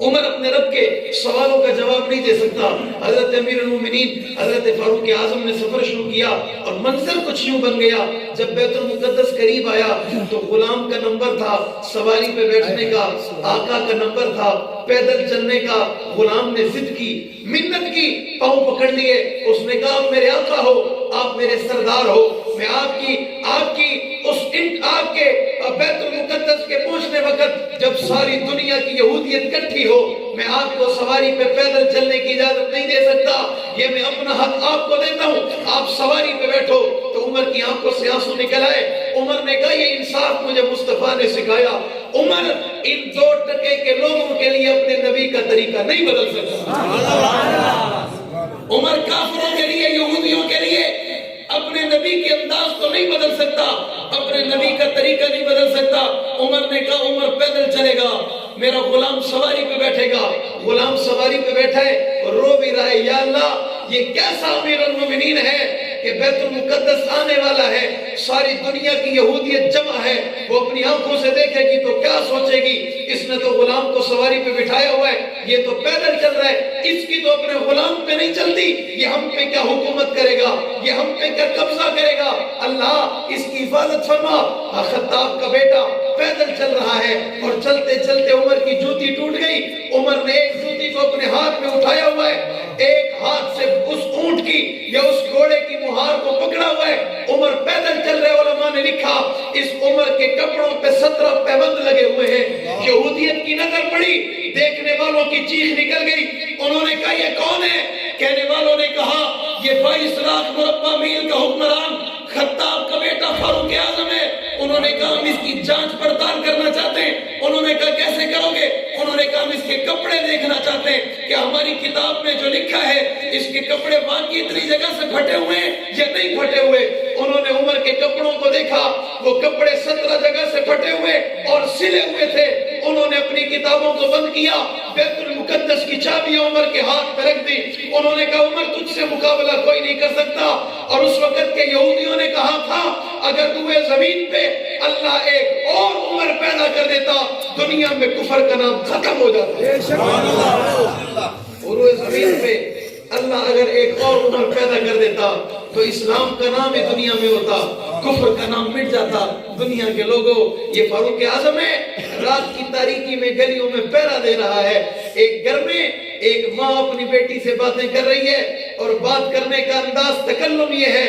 عمر اپنے رب کے سوالوں کا جواب نہیں دے سکتا۔ حضرت امیر المومنین حضرت فاروق اعظم نے سفر شروع کیا اور منظر کچھ یوں بن گیا، جب بیت المقدس قریب آیا تو غلام کا نمبر تھا سواری پہ بیٹھنے کا، آقا کا نمبر تھا پیدل چلنے کا۔ غلام نے ضد کی، منت کی، پاؤں پکڑ لیے، اس نے کہا آپ میرے آقا ہو، آپ میرے سردار ہو، میں آپ کی آپ کے بیت المقدس کے پہنچنے وقت جب ساری دنیا کی یہودیت کٹھی ہو، میں آپ کو سواری پہ پیدل چلنے کی اجازت نہیں دے سکتا، یہ میں اپنا حق آپ کو دیتا ہوں، آپ سواری پہ بیٹھو۔ تو عمر کی آنکھوں سے آنسو نکل آئے۔ عمر نے کہا یہ انصاف مجھے مصطفیٰ نے سکھایا۔ عمر ان 2% کے لوگوں کے لیے اپنے نبی کا طریقہ نہیں بدل سکتا۔ عمر کافروں کے لیے، یہودیوں کے لیے اپنے نبی کے انداز کو نہیں بدل سکتا، اپنے نبی کا طریقہ نہیں بدل سکتا۔ عمر نے کہا عمر پیدل چلے گا، میرا غلام سواری پہ بیٹھے گا۔ غلام سواری پہ بیٹھا ہے اور رو بھی رہا ہے، یا اللہ یہ کیسا امیر المومنین ہے کہ بیت المقدس آنے والا ہے، ساری دنیا کی یہودیت جمع ہے، وہ اپنی آنکھوں سے دیکھے گی تو کیا سوچے گی؟ اس نے تو غلام کو سواری پہ بٹھایا ہوا ہے، یہ تو پیدل چل رہا ہے، اس کی تو اپنے غلام پہ نہیں چلتی، یہ ہم پہ کیا حکومت کرے گا، یہ ہم پہ کیا قبضہ کرے گا؟ اللہ اس کی حفاظت فرما۔ خطاب کا بیٹا پیدل چل رہا ہے اور چلتے چلتے عمر کی جوتی ٹوٹ گئی۔ عمر نے ایک جوتی کو اپنے ہاتھ میں اٹھایا ہوا ہے، ایک ہاتھ سے اس اونٹ کی ہوگی یا اس گھوڑے کی مہار کو پکڑا ہوا ہے. عمر پیدل چل رہے. علماء نے لکھا اس عمر کے کپڑوں پہ 17 پیبند لگے ہوئے ہیں. یہودیت کی نظر پڑی, دیکھنے والوں کی چیخ نکل گئی. انہوں نے کہا یہ کون ہے؟ کہنے والوں نے کہا یہ 22 لاکھ مربع میل کا حکمران خطاب کا بیٹا فاروق اعظم ہے. انہوں نے کہا ہم اس کی جانچ پڑتال کرنا چاہتے ہیں. انہوں نے کہا کیسے کرو گے؟ انہوں نے کہا ہم اس کے کپڑے دیکھنا چاہتے ہیں کہ ہماری کتاب میں جو لکھا ہے اس کے کپڑے واقعی اتنی جگہ سے پھٹے ہوئے ہیں یا نہیں پھٹے ہوئے. انہوں نے عمر کے کپڑوں کو دیکھا, وہ کپڑے 17 جگہ سے پھٹے ہوئے اور سلے ہوئے تھے. انہوں نے اپنی کتابوں کو بند کیا, بیت المقدس کی چابیاں عمر کے ہاتھ پہ رکھ دی. انہوں نے کہا عمر تجھ سے مقابلہ کوئی نہیں کر سکتا. اور اس وقت کے یہودیوں نے کہا تھا اگر روئے زمین پہ اللہ ایک اور عمر پیدا کر دیتا دنیا میں کفر کا نام ختم ہو جاتا. اور روئے زمین پہ اللہ اگر ایک اور عمر پیدا کر دیتا تو اسلام کا نام ہی دنیا میں ہوتا, کفر کا نام مٹ جاتا. دنیا کے لوگوں یہ فاروق اعظم ہے, رات کی تاریکی میں گلیوں میں پہرا دے رہا ہے. ایک گھر میں ایک ماں اپنی بیٹی سے باتیں کر رہی ہے اور بات کرنے کا انداز تکلم یہ ہے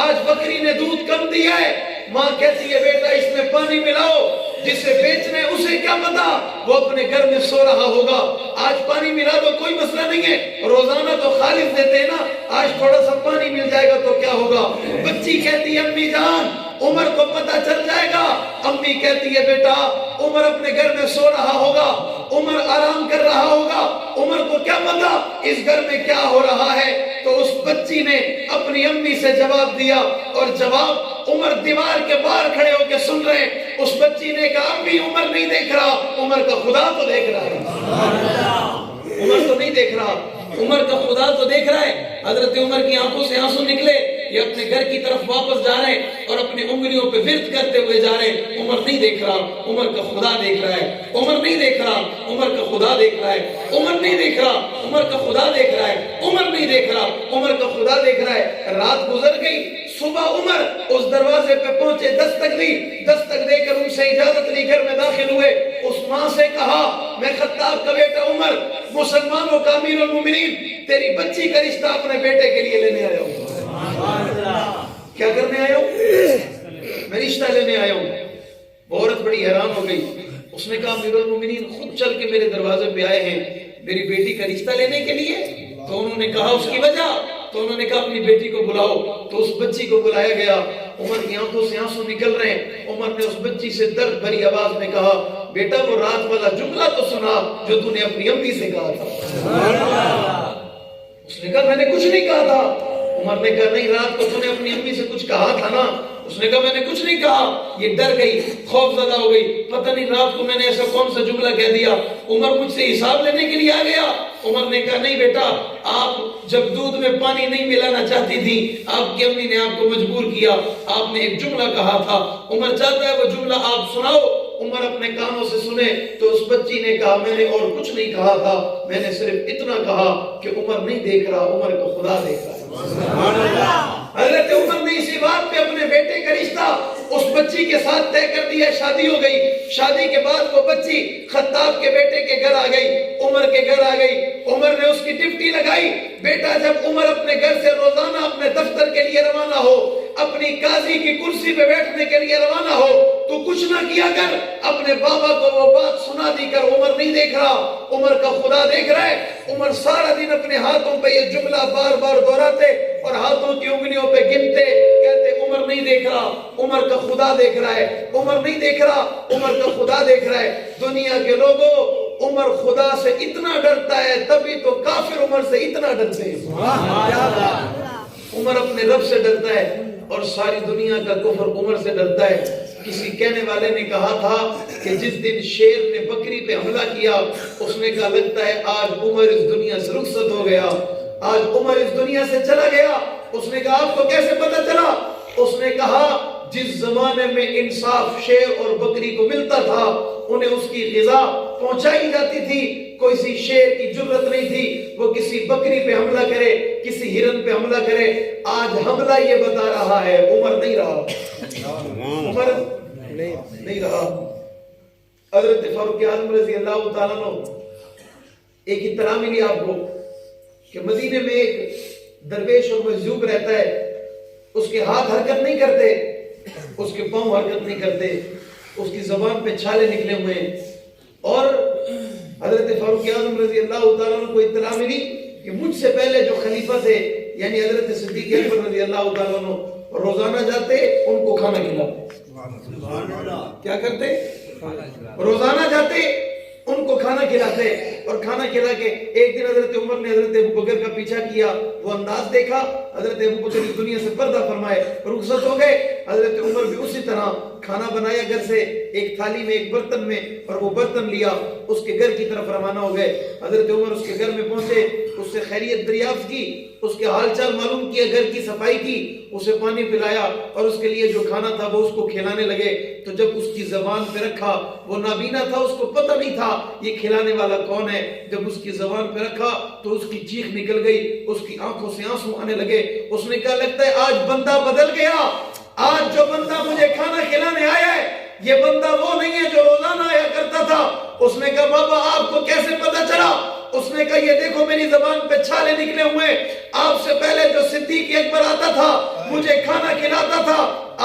آج بکری نے دودھ کم دیا ہے. ماں کہتی ہے بیٹا اس میں پانی ملاؤ. جسے بیچنے اسے کیا پتا, وہ اپنے گھر میں سو رہا ہوگا. آج پانی ملا دو کوئی مسئلہ نہیں ہے, روزانہ تو خالص دیتے ہیں نا, آج تھوڑا سا پانی مل جائے گا تو کیا ہوگا. بچی کہتی ہے امی جان عمر کو پتہ چل جائے گا. امی کہتی ہے بیٹا عمر اپنے گھر میں سو رہا ہوگا, عمر آرام کر رہا ہوگا, عمر کو کیا پتا اس گھر میں کیا ہو رہا ہے. تو اس بچی نے اپنی امی سے جواب دیا اور جواب عمر دیوار کے باہر کھڑے ہو کے سن رہے ہیں. اس بچی نے کہا امی عمر نہیں دیکھ رہا, عمر کا خدا تو دیکھ رہا ہے. عمر تو نہیں دیکھ رہا, عمر کا خدا تو دیکھ رہا ہے. حضرت عمر کی آنکھوں سے آنسو نکلے, یہ اپنے گھر کی طرف واپس جا رہے ہیں اور اپنی انگلیوں پہ ورد کرتے ہوئے جا رہے ہیں. عمر نہیں دیکھ رہا, عمر کا خدا دیکھ رہا ہے. عمر نہیں دیکھ رہا, عمر کا خدا دیکھ رہا ہے. عمر نہیں دیکھ رہا, عمر کا خدا دیکھ رہا ہے. عمر نہیں دیکھ رہا, عمر کا خدا دیکھ رہا ہے. رات گزر گئی, صبح عمر اس دروازے پہ پہنچے, دستک دی. دستک دے کر ان سے اجازت لی, گھر میں داخل ہوئے. اس ماں سے کہا میں خطاب کا بیٹا عمر, مسلمانوں کا امیر المومنین, تیری بچی کا رشتہ اپنے بیٹے کے لیے لینے آیا ہوں. کیا کرنے آیا ہوں؟ میں رشتہ لینے آیا ہوں. وہ عورت بڑی حیران ہو گئی. اس نے کہا امیر المومنین خود چل کے میرے دروازے پہ آئے ہیں میری بیٹی کا رشتہ لینے کے لیے. تو انہوں نے کہا اس کی وجہ, تو انہوں نے کہا اپنی بیٹی کو بلاؤ. تو اس بچی کو بلایا گیا. عمر کی آنکھوں سے آنسو نکل رہے ہیں. عمر نے اس بچی سے درد بھری آواز میں کہا بیٹا وہ رات والا جملہ تو سنا جو تو نے اپنی امی سے کہا تھا. اس نے کہا میں نے کچھ نہیں کہا تھا. عمر نے کہا نہیں رات کو تو نے اپنی امی سے کچھ کہا تھا نا. اس نے کہا میں نے کچھ نہیں کہا. یہ ڈر گئی, خوف زدہ ہو گئی, پتہ نہیں رات کو میں نے ایسا کون سا جملہ کہہ دیا. عمر مجھ سے حساب لینے کے لیے آ گیا. عمر نے کہا نہیں بیٹا, آپ جب دودھ میں پانی نہیں ملانا چاہتی تھی آپ کی امی نے آپ کو مجبور کیا, آپ نے ایک جملہ کہا تھا, عمر چاہتا ہے وہ جملہ آپ سناؤ. عمر اپنے کانوں سے سنے تو اس بچی نے کہا میں نے اور کچھ نہیں کہا تھا, میں نے صرف اتنا کہا کہ عمر نہیں دیکھ رہا, عمر کو خدا دیکھ رہا ہے. حضرت عمر نے اسی بات پہ اپنے بیٹے کا رشتہ اس بچی کے ساتھ طے کر دیا. شادی ہو گئی. شادی کے بعد وہ بچی خطاب کے بیٹے کے گھر آ گئی, عمر کے گھر آ گئی. عمر نے اس کی ڈپٹی لگائی. بیٹا جب عمر اپنے گھر سے روزانہ اپنے دفتر کے لیے روانہ ہو, اپنی قاضی کی کرسی پہ بیٹھنے کے لیے روانہ ہو, تو کچھ نہ کیا کر, اپنے بابا کو وہ بات سنا دی کر عمر نہیں دیکھ رہا, عمر کا خدا دیکھ رہا ہے. عمر سارا دن اپنے ہاتھوں پہ یہ جملہ بار بار دہراتے اور ہاتھوں کی انگلیوں پہ گنتے, کہتے عمر نہیں دیکھ رہا, عمر کا خدا دیکھ رہا ہے. عمر نہیں دیکھ رہا, عمر کا خدا دیکھ رہا ہے. دنیا کے لوگوں عمر خدا سے اتنا ڈرتا ہے تبھی تو کافر عمر سے اتنا ڈرتے ہیں. عمر اپنے رب سے ڈرتا ہے اور ساری دنیا کا کفر عمر سے ڈرتا ہے. کسی کہنے والے نے کہا تھا کہ جس دن شیر نے بکری پہ حملہ کیا اس نے کہا لگتا ہے آج عمر اس دنیا سے رخصت ہو گیا, آج عمر اس دنیا سے چلا گیا. اس نے کہا آپ کو کیسے پتہ چلا؟ اس نے کہا جس زمانے میں انصاف شیر اور بکری کو ملتا تھا انہیں اس کی غذا پہنچائی جاتی تھی, کوئی سی شیر کی جرت نہیں تھی وہ کسی بکری پہ حملہ کرے, کسی ہرن پہ حملہ کرے. آج حملہ یہ بتا رہا ہے عمر نہیں رہا, عمر نہیں رہا. حضرت فاروق اعظم رضی اللہ تعالیٰ عنہ ایک اطلاع ملی آپ کو کہ مدینے میں ایک درویش اور مجذوب رہتا ہے، اس کے ہاتھ حرکت نہیں کرتے، اس کے پاؤں حرکت نہیں کرتے، اس کی زبان پہ چھالے نکلے ہوئے ہیں، اور حضرت فاروق اعظم رضی اللہ تعالیٰ عنہ کو اطلاع ملی کہ مجھ سے پہلے جو خلیفہ تھے یعنی حضرت صدیق اکبر رضی اللہ تعالیٰ عنہ روزانہ جاتے ان کو کھانا کھلاتے۔ کیا کرتے؟ روزانہ جاتے ان کو کھانا کھلاتے، اور کھانا کھلا کے ایک دن حضرت عمر نے حضرت ابوبکر کا پیچھا کیا، وہ انداز دیکھا، حضرت ابوبکر اس دنیا سے پردہ فرمائے، رخصت ہو گئے۔ حضرت عمر بھی اسی طرح کھانا بنایا گھر سے، ایک تھالی میں ایک برتن میں، اور وہ برتن لیا اس کے گھر کی طرف روانہ ہو گئے۔ حضرت عمر اس کے گھر میں پہنچے، اس سے خیریت دریافت کی، اس کے حال چال معلوم کیا، گھر کی صفائی کی، اسے پانی پلایا، اور اس کے لیے جو کھانا تھا وہ اس کو کھلانے لگے۔ تو جب اس کی زبان پہ رکھا، وہ نابینا تھا، اس کو پتہ نہیں تھا یہ کھلانے والا کون ہے، جب اس کی زبان پہ رکھا تو اس کی چیخ نکل گئی، اس کی آنکھوں سے آنسو آنے لگے۔ اس نے کہا لگتا ہے آج بندہ بدل گیا، آج جو بندہ مجھے کھانا کھلانے آیا ہے یہ بندہ وہ نہیں ہے جو روزانہ آیا کرتا تھا۔ اس نے کہا بابا آپ کو کیسے پتہ چلا؟ اس نے کہا یہ دیکھو میری زبان پہ چھالے نکلے ہوئے، آپ سے پہلے جو صدیق اکبر آتا تھا مجھے کھانا کھلاتا تھا،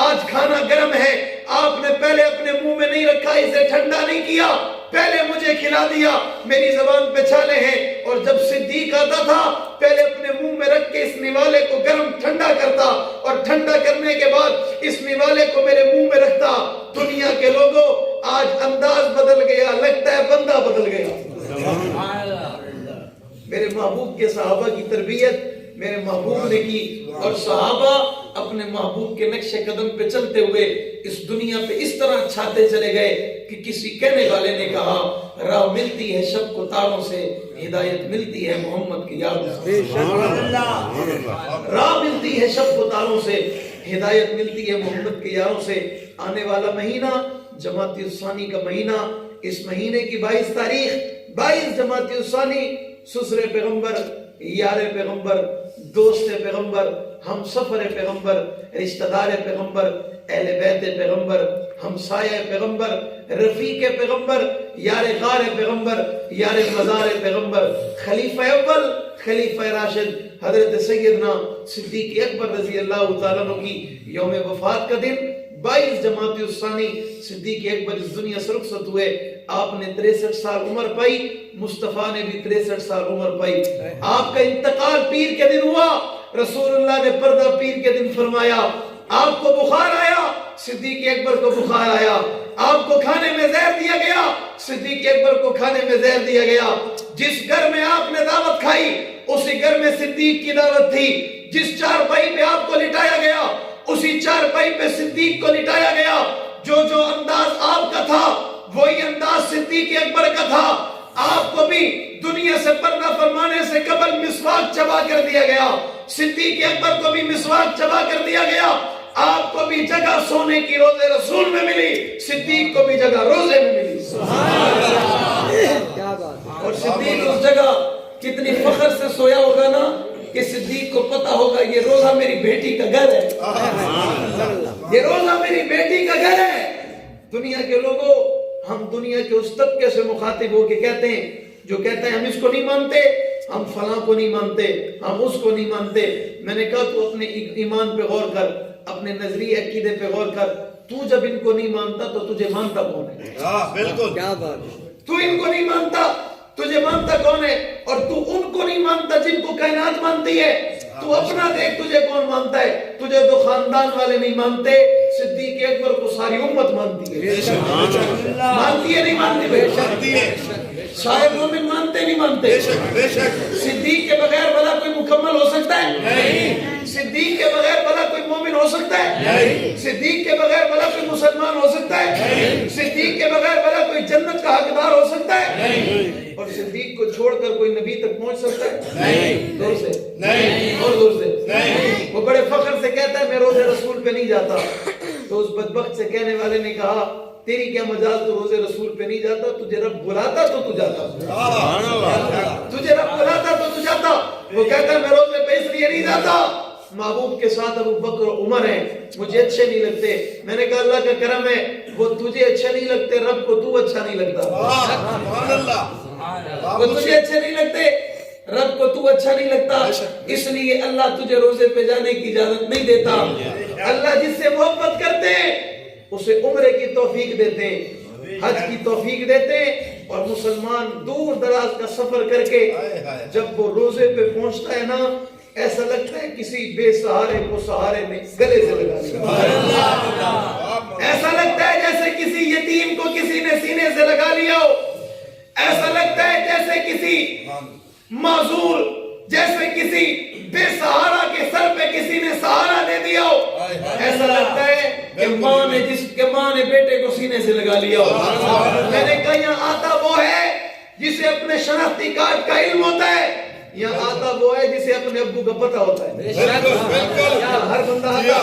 آج کھانا گرم ہے، آپ نے پہلے اپنے منہ میں نہیں رکھا، اسے ٹھنڈا نہیں کیا، پہلے مجھے کھلا دیا، میری زبان پہ چھالے ہیں۔ اور جب صدیق آتا تھا پہلے اپنے منہ میں رکھ کے اس نوالے کو گرم ٹھنڈا کرتا، اور ٹھنڈا کرنے کے بعد اس نوالے کو میرے منہ میں رکھتا۔ دنیا کے لوگوں آج انداز بدل گیا، لگتا ہے بندہ بدل گیا۔ میرے محبوب کے صحابہ کی تربیت میرے محبوب نے کی، اور صحابہ اپنے محبوب کے نقش قدم پہ چلتے ہوئے اس دنیا پہ اس طرح چھاتے چلے گئے کہ کسی کہنے والے نے کہا راہ ملتی ہے شب کو تاروں سے، ہدایت ملتی ہے محمد کی یادوں سے۔ راہ ملتی ہے شب کو تاروں سے، ہدایت ملتی ہے محمد کے یاروں سے۔ آنے والا مہینہ جمادی الثانی کا مہینہ، اس مہینے کی 22 تاریخ 22 جمادی الثانی، سسر پیغمبر، یار پیغمبر، دوست پیغمبر، ہم سفر پیغمبر، رشتہ دار پیغمبر، اہل بیت پیغمبر، ہمسایہ پیغمبر، رفیق پیغمبر، یار غار پیغمبر، یار مزار پیغمبر، خلیفہ اول، خلیفہ راشد حضرت سیدنا صدیق اکبر رضی اللہ تعالیٰ عنہ کی یوم وفات کا دن 22 جمادی الثانی صدیق اکبر اس دنیا سے رخصت ہوئے۔ آپ نے 63 سال عمر پائی، مصطفیٰ نے بھی 63 سال عمر پائی۔ آپ کا انتقال پیر کے دن ہوا، رسول اللہ نے پردہ پیر کے دن فرمایا۔ آپ کو بخار آیا، صدیق اکبر کو بخار آیا۔ آپ کو کھانے میں زہر دیا گیا، صدیق اکبر کو کھانے میں زہر دیا گیا۔ جس گھر میں آپ نے دعوت کھائی اسی گھر میں صدیق کی دعوت تھی۔ جس چارپائی پہ آپ کو لٹایا گیا اسی چارپائی پہ صدیق کو لٹایا گیا۔ جو انداز آپ کا تھا وہی انداز صدیق اکبر کا تھا۔ آپ کو بھی دنیا سے پردہ فرمانے سے قبل مسواک چبا کر دیا گیا، صدیق اکبر کو بھی مسواک چبا کر دیا گیا۔ آپ کو بھی جگہ سونے کی روزے رسول میں ملی، صدیق کو بھی جگہ روزے میں ملی۔ اور صدیق اس جگہ کتنی فخر سے سویا ہوگا نا کہ صدیق کو پتا ہوگا یہ روزہ میری بیٹی کا گھر ہے، یہ روزہ میری بیٹی کا گھر ہے۔ دنیا کے لوگوں، ہم دنیا کے اس طبقے سے مخاطب ہو کے کہتے ہیں، جو کہتا ہے ہم اس کو نہیں مانتے، ہم فلاں کو نہیں مانتے، ہم اس کو نہیں مانتے۔ میں نے کہا تو اپنے ایمان پہ غور کر، اپنے نظریے عقیدے پہ غور کر، تو جب ان کو نہیں مانتا تو تجھے مانتا کون ہے؟ بالکل کیا بات، تو ان کو نہیں مانتا تجھے مانتا کون ہے؟ اور تو ان کو نہیں مانتا جن کو کائنات مانتی ہے۔ تو اپنا دیکھ تجھے کون مانتا ہے؟ تجھے تو خاندان والے نہیں مانتے، صدیق اکبر کو ساری امت مانتی ہے۔ مانتی ہے نہیں مانتی؟ شاید مومن مانتے نہیں مانتے؟ صدیق کے بغیر بھلا کوئی مکمل ہو سکتا ہے؟ نہیں۔ صدیق کے بغیر بھلا کوئی مومن ہو سکتا ہے؟ نہیں۔ صدیق کے بغیر بھلا کوئی مسلمان ہو سکتا ہے؟ نہیں۔ صدیق کے بغیر بھلا کوئی جنت کا حقدار ہو سکتا ہے؟ نہیں۔ اور صدیق کو چھوڑ کر کوئی نبی تک پہنچ سکتا ہے؟ نہیں۔ دور سے نہیں، اور دور سے نہیں۔ وہ بڑے فخر سے کہتا ہے میں روزے رسول پہ نہیں جاتا۔ تو اس بدبخت سے کہنے والے نے کہا تیری کیا مجال، تو روزے رسول پہ نہیں جاتا، تجھے رب بلاتا تو تو جاتا، تجھے رب بلاتا تو تو جاتا۔ وہ کہتا ہے میں روزے پہ اس لیے نہیں جاتا، محبوب کے ساتھ ابو بکر و عمر ہیں، مجھے اچھے نہیں لگتے۔ میں نے کہا اللہ کا کرم ہے، وہ تجھے اچھے نہیں لگتے، رب کو تو اچھا نہیں لگتا۔ وہ تجھے اچھے نہیں لگتے، رب کو تو اچھا نہیں لگتا، اس لیے اللہ تجھے روزے پہ جانے کی اجازت نہیں دیتا۔ اللہ جس سے محبت کرتے ہیں اسے عمرے کی توفیق دیتے ہیں، حج کی توفیق دیتے ہیں، اور مسلمان دور دراز کا سفر کر کے جب وہ روزے پہ پہنچتا ہے نا، ایسا لگتا ہے کسی بے سہارے کو سہارے نے گلے سے لگا لیا، ایسا لگتا ہے جیسے کسی یتیم کو کسی نے سینے سے لگا لیا ہو، ایسا لگتا ہے جیسے کسی معذور، جیسے کسی بے سہارا کے سر پہ کسی نے سہارا دے دیا ہو، ایسا لگتا ہے کہ ماں نے بیٹے کو سینے سے لگا لیا ہو۔ میں نے کہا یہاں آتا وہ ہے جسے اپنے شناختی کارڈ کا علم ہوتا ہے، یہاں آتا وہ ہے جسے اپنے ابو کا پتہ ہوتا ہے۔ ہر بندہ آتا،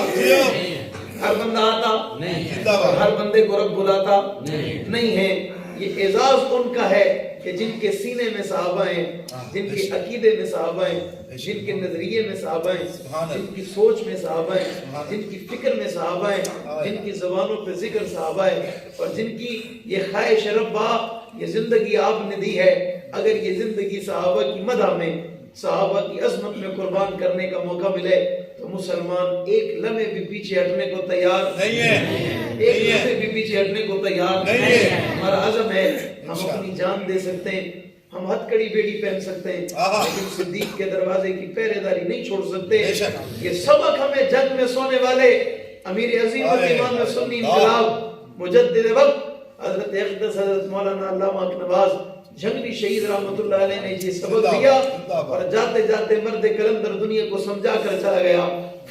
ہر بندہ آتا، ہر بندے کو رب بلاتا نہیں ہے۔ یہ اعزاز ان کا ہے کہ جن کے سینے میں صحابہ ہیں، جن کے عقیدے میں صحابہ ہیں، جن کے نظریے میں صحابہ ہیں، جن کی سوچ میں صحابہ ہیں، جن کی فکر میں صحابہ ہیں، جن کی زبانوں پہ ذکر صحابہ ہے، اور جن کی یہ خواہش ربا، یہ زندگی آپ نے دی ہے، اگر یہ زندگی صحابہ کی مدح میں، صحابہ کی عظمت میں قربان کرنے کا موقع ملے تو مسلمان ایک لمحے بھی پیچھے ہٹنے کو تیار نہیں ہے، ایک لمحے بھی پیچھے ہٹنے کو تیار نہیں ہے۔ ہمارا عزم ہے، ہم اپنی جان دے سکتے ہیں، ہم ہتھ کڑی بیڑی پہن سکتے ہیں، لیکن صدیق کے دروازے کی پہرے داری نہیں چھوڑ سکتے۔ یہ سبق ہمیں جنگ میں سونے والے امیر عظیم امام سنی انقلاب مجدد وقت حضرت اقدس حضرت مولانا علامہ اقنواس جنگلی شہید رحمت اللہ علیہ نے یہ سبق دیا، اور جاتے جاتے مرد کلندر دنیا کو سمجھا کر چلا گیا،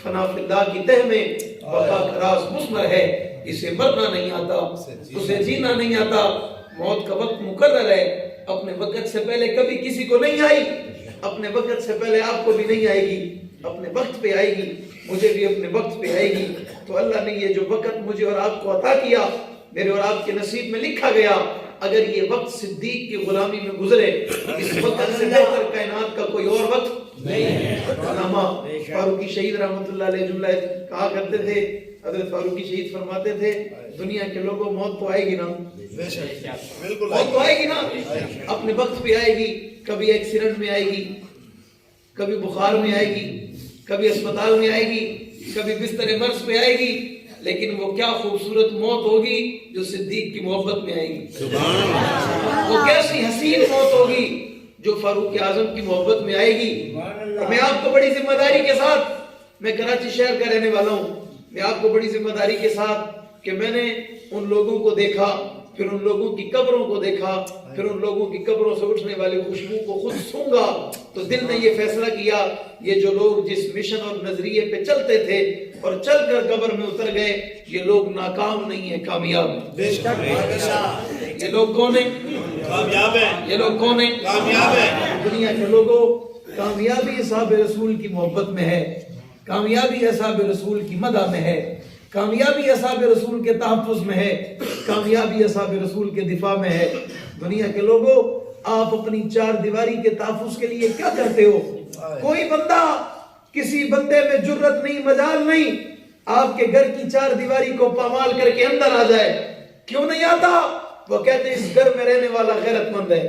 فنا فی اللہ کی تہ میں بقا کا راز مثمر ہے، اسے مرنا نہیں آتا، اسے جینا نہیں آتا، موت کا وقت مقرر ہے، اپنے وقت سے پہلے کبھی کسی کو نہیں آئی، اپنے وقت سے پہلے آپ کو بھی نہیں آئے گی، اپنے وقت پہ آئے گی، مجھے بھی اپنے وقت پہ آئے گی۔ تو اللہ نے یہ جو وقت مجھے اور آپ کو عطا کیا، میرے اور آپ کے نصیب میں لکھا گیا، اگر یہ وقت صدیق کی غلامی میں گزرے، اس وقت سے بہتر کائنات کا کوئی اور وقت نہیں ہے۔ علامہ فاروقی شہید رحمت اللہ علیہ جملہ کہا کرتے تھے، حضرت فاروقی شہید فرماتے تھے، دنیا کے لوگوں موت تو آئے گی نا، موت تو آئے گی نا، اپنے وقت پہ آئے گی، کبھی ایکسیڈنٹ میں آئے گی، کبھی بخار میں آئے گی، کبھی اسپتال میں آئے گی، کبھی بستر مرض پہ آئے گی، لیکن وہ کیا خوبصورت موت ہوگی جو صدیق کی محبت میں آئے گی، وہ کیسی حسین موت ہوگی جو فاروق اعظم کی محبت میں آئے گی۔ اور میں آپ کو بڑی ذمہ داری کے ساتھ، میں کراچی شہر کا رہنے والا ہوں، میں آپ کو بڑی ذمہ داری کے ساتھ کہ میں نے ان لوگوں کو دیکھا، پھر ان لوگوں کی قبروں کو دیکھا، پھر ان لوگوں کی قبروں سے اٹھنے والی خوشبو کو خود سونگا، تو دل نے یہ فیصلہ کیا، یہ جو لوگ جس مشن اور نظریے پہ چلتے تھے اور چل کر قبر میں اتر گئے، یہ لوگ ناکام نہیں ہیں، کامیاب ہیں۔ یہ لوگ کون ہیں؟ کامیاب ہیں۔ یہ لوگ کون ہیں؟ کامیاب ہیں۔ دنیا کے لوگوں، کامیابی اصحاب رسول کی محبت میں ہے، کامیابی اصحاب رسول کی مدح میں ہے، کامیابی اصحاب رسول کے تحفظ میں ہے، کامیابی اصحاب رسول کے دفاع میں ہے۔ دنیا کے لوگوں، آپ اپنی چار دیواری کے تحفظ کے لیے کیا کرتے ہو؟ کوئی بندہ، کسی بندے میں جرت نہیں، مجال نہیں، آپ کے گھر کی چار دیواری کو پامال کر کے اندر آ جائے، کیوں نہیں آتا؟ وہ کہتے ہیں اس گھر میں رہنے والا غیرت مند ہے،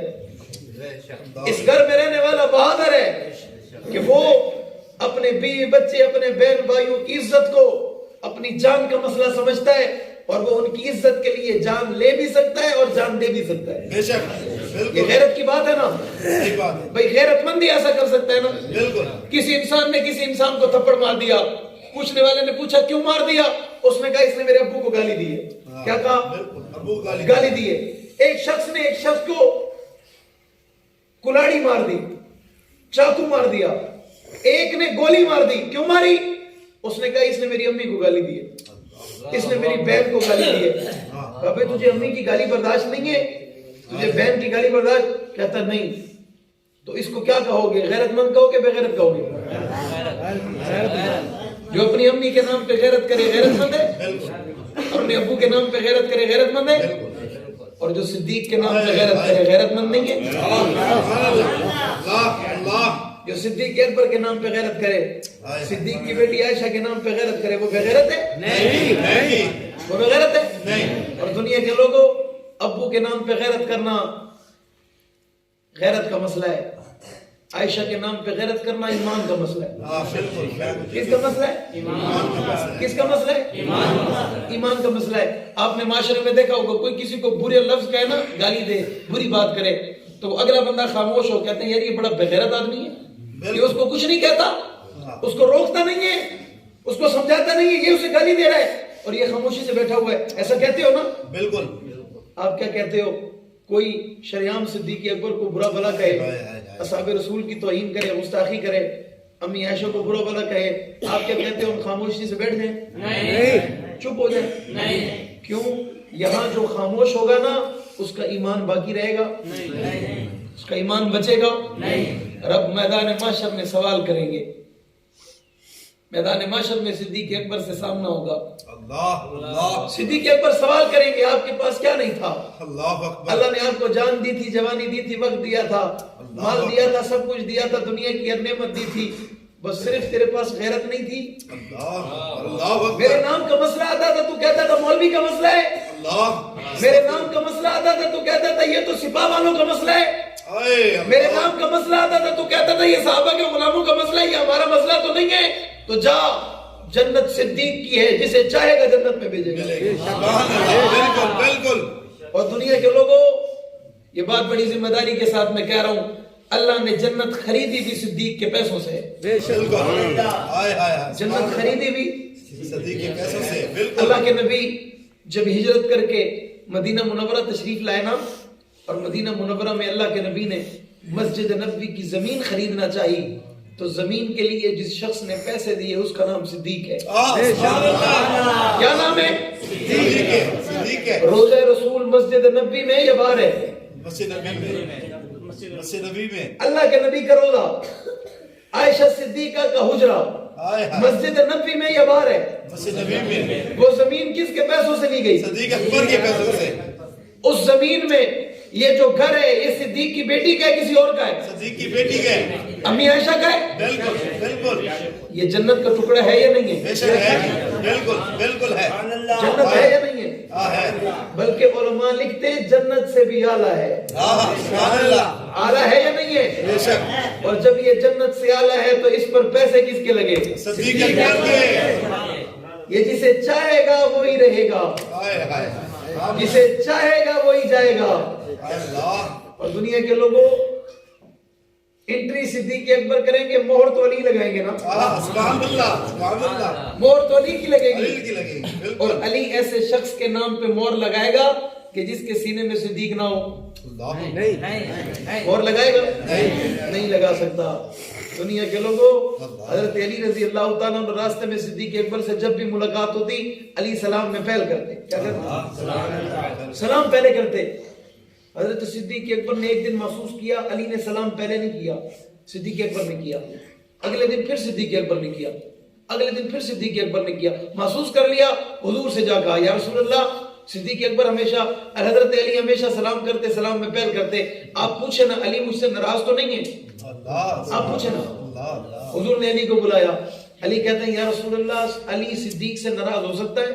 اس گھر میں رہنے والا بہادر ہے، کہ وہ اپنے بیوی بچے، اپنے بہن بھائیوں کی عزت کو اپنی جان کا مسئلہ سمجھتا ہے، اور وہ ان کی عزت کے لیے جان لے بھی سکتا ہے اور جان دے بھی سکتا ہے۔ بے شک، یہ غیرت کی بات ہے نا، بھئی غیرت مند ہی ایسا کر سکتا ہے نا۔ کسی انسان نے کسی انسان کو تھپڑ مار دیا، پوچھنے والے نے پوچھا کیوں مار دیا؟ اس نے کہا اس نے میرے ابو کو گالی دی ہے۔ کیا کہا؟ گالی دی ہے۔ ایک شخص نے ایک شخص کو کلاڑی مار دی، چاقو مار دیا، ایک نے گولی مار دی، کیوں ماری؟ اس نے کہا اس نے میری امی کو گالی دی ہے، اس نے میری بہن کو گالی دی ہے۔ کہا تجھے امی کی گالی برداشت نہیں ہے، تجھے بہن کی گالی برداشت؟ کہتا نہیں۔ تو اس کو کیا کہو گے؟ غیرت مند کہو گے بے غیرت کہو گے؟ جو اپنی امی کے نام پہ غیرت کرے غیرت مند ہے، اپنے ابو کے نام پہ غیرت کرے غیرت مند ہے، اور جو صدیق کے نام پہ غیرت کرے غیرت مند نہیں ہے۔ جو صدیق اکبر کے نام پہ غیرت کرے، صدیق کی بیٹی عائشہ کے نام پہ غیرت کرے، وہ بے غیرت ہے؟ نہیں۔ وہ بے غیرت ہے؟ نہیں۔ اور دنیا کے لوگوں، ابو کے نام پہ غیرت کرنا غیرت کا مسئلہ ہے، عائشہ کے نام پہ غیرت کرنا ایمان کا مسئلہ ہے. ہاں بالکل. کس کا مسئلہ ہے؟ کس کا مسئلہ ہے؟ ایمان کا مسئلہ ہے. آپ نے معاشرے میں دیکھا ہوگا کوئی کسی کو برے لفظ کہے نا، گالی دے، بری بات کرے، تو اگلا بندہ خاموش ہو، کہتے ہیں یار یہ بڑا بغیرت آدمی ہے، یہ اس کو کچھ نہیں کہتا، اس کو روکتا نہیں ہے، اس کو سمجھاتا نہیں ہے، یہ اسے گالی دے رہا ہے اور یہ خاموشی سے بیٹھا ہوا ہے. ایسا کہتے ہو نا؟ بالکل. آپ کیا کہتے ہو؟ کوئی شریعام صدیق اکبر کو برا بھلا کہے، اصحاب رسول کی توہین کرے، گستاخی کرے، امی عائشہ کو برا بھلا کہے، آپ کیا کہتے ہو؟ خاموشی سے بیٹھ جائیں؟ نہیں. چپ ہو جائیں؟ نہیں. کیوں؟ یہاں جو خاموش ہوگا نا اس کا ایمان باقی رہے گا؟ نہیں. اس کا ایمان بچے گا؟ نہیں. رب میدان محشر میں سوال کریں گے. میدان محشر میں صدیق اکبر سے سامنا ہوگا. اللہ. صدیق اکبر سوال کریں گے آپ کے پاس کیا نہیں تھا؟ اللہ اکبر. اللہ نے آپ کو جان دی تھی، جوانی دی تھی، وقت دیا تھا، مال دیا تھا، سب کچھ دیا تھا، دنیا کی ہر نعمت دی تھی، بس صرف تیرے پاس غیرت نہیں تھی. اللہ اکبر. میرے نام کا مسئلہ آتا تھا تو کہتا تھا مولوی کا مسئلہ ہے. اللہ. میرے نام کا مسئلہ آتا تھا تو کہتا تھا یہ تو سپاہ والوں کا مسئلہ ہے. میرے نام کا مسئلہ آتا تھا تو کہتا تھا یہ صحابہ کے غلاموں کا مسئلہ ہے، یہ ہمارا مسئلہ تو نہیں ہے. تو جا، جنت صدیق کی ہے، جسے چاہے گا جنت میں بھیجے گا. بالکل بالکل. اور دنیا کے لوگوں، یہ بات بڑی ذمہ داری کے ساتھ میں کہہ رہا ہوں، اللہ نے جنت خریدی بھی صدیق کے پیسوں سے. جنت خریدی بھی صدیق کے پیسوں سے. بالکل. اللہ کے نبی جب ہجرت کر کے مدینہ منورہ تشریف لائے نا، اور مدینہ منورہ میں اللہ کے نبی نے مسجد نبوی کی زمین خریدنا چاہی، تو زمین کے لیے جس شخص نے پیسے دیے اس کا نام صدیق ہے. کیا نام ہے؟ صدیق ہے. روضہ رسول مسجد نبوی میں یا باہر ہے؟ مسجد نبی میں. اللہ کے نبی کا روضہ، عائشہ صدیقہ کا حجرہ مسجد نبوی میں یا باہر ہے؟ مسجد نبی میں. وہ زمین کس کے پیسوں سے لی گئی؟ صدیق اکبر کے پیسوں سے. اس زمین میں یہ جو گھر ہے یہ صدیق کی بیٹی کا ہے کسی اور کا ہے؟ صدیق کی بیٹی کا ہے. امی عائشہ کا ہے. بالکل بالکل. یہ جنت کا ٹکڑا ہے یا نہیں ہے؟ بے شک ہے. بالکل بالکل ہے. جنت ہے یا نہیں ہے؟ ہے. بلکہ علماء لکھتے ہیں جنت سے بھی اعلیٰ ہے. سبحان اللہ. اعلیٰ ہے یا نہیں ہے؟ بے شک. اور جب یہ جنت سے اعلیٰ ہے تو اس پر پیسے کس کے لگے؟ صدیق اکبر کے. یہ جسے چاہے گا وہی رہے گا، جسے چاہے گا وہی جائے گا. اور دنیا کے لوگوں انٹری صدیق اکبر کریں گے، مہر تو علی لگائیں گے نا. سبحان اللہ. سبحان اللہ. مہر تو علی کی لگے علی گی. کی لگے گی. اور علی ایسے شخص کے نام پہ مہر لگائے گا کہ جس کے سینے میں صدیق نہ ہو. مہر لگائے گا؟ نہیں لگا سکتا. دنیا کے لوگوں، حضرت علی رضی اللہ تعالیٰ عنہ راستے میں صدیق اکبر سے جب بھی ملاقات ہوتی، علی سلام میں پہل کرتے. کیا کرتے؟ سلام پہلے کرتے. حضرت صدیق اکبر نے ایک دن محسوس کیا علی نے سلام پہلے نہیں کیا، صدیق اکبر نے کیا. اگلے دن پھر صدیق اکبر نے کیا، اگلے دن پھر صدیق اکبر نے کیا. محسوس کر لیا، حضور سے جا کہا یا رسول اللہ، صدیق اکبر ہمیشہ، حضرت علی ہمیشہ سلام کرتے، سلام میں پہل کرتے، آپ پوچھیں نا علی مجھ سے ناراض تو نہیں ہے؟ آپ پوچھیں نا. حضور نے علی کو بلایا. علی کہتے ہیں یا رسول اللہ، علی صدیق سے ناراض ہو سکتا ہے؟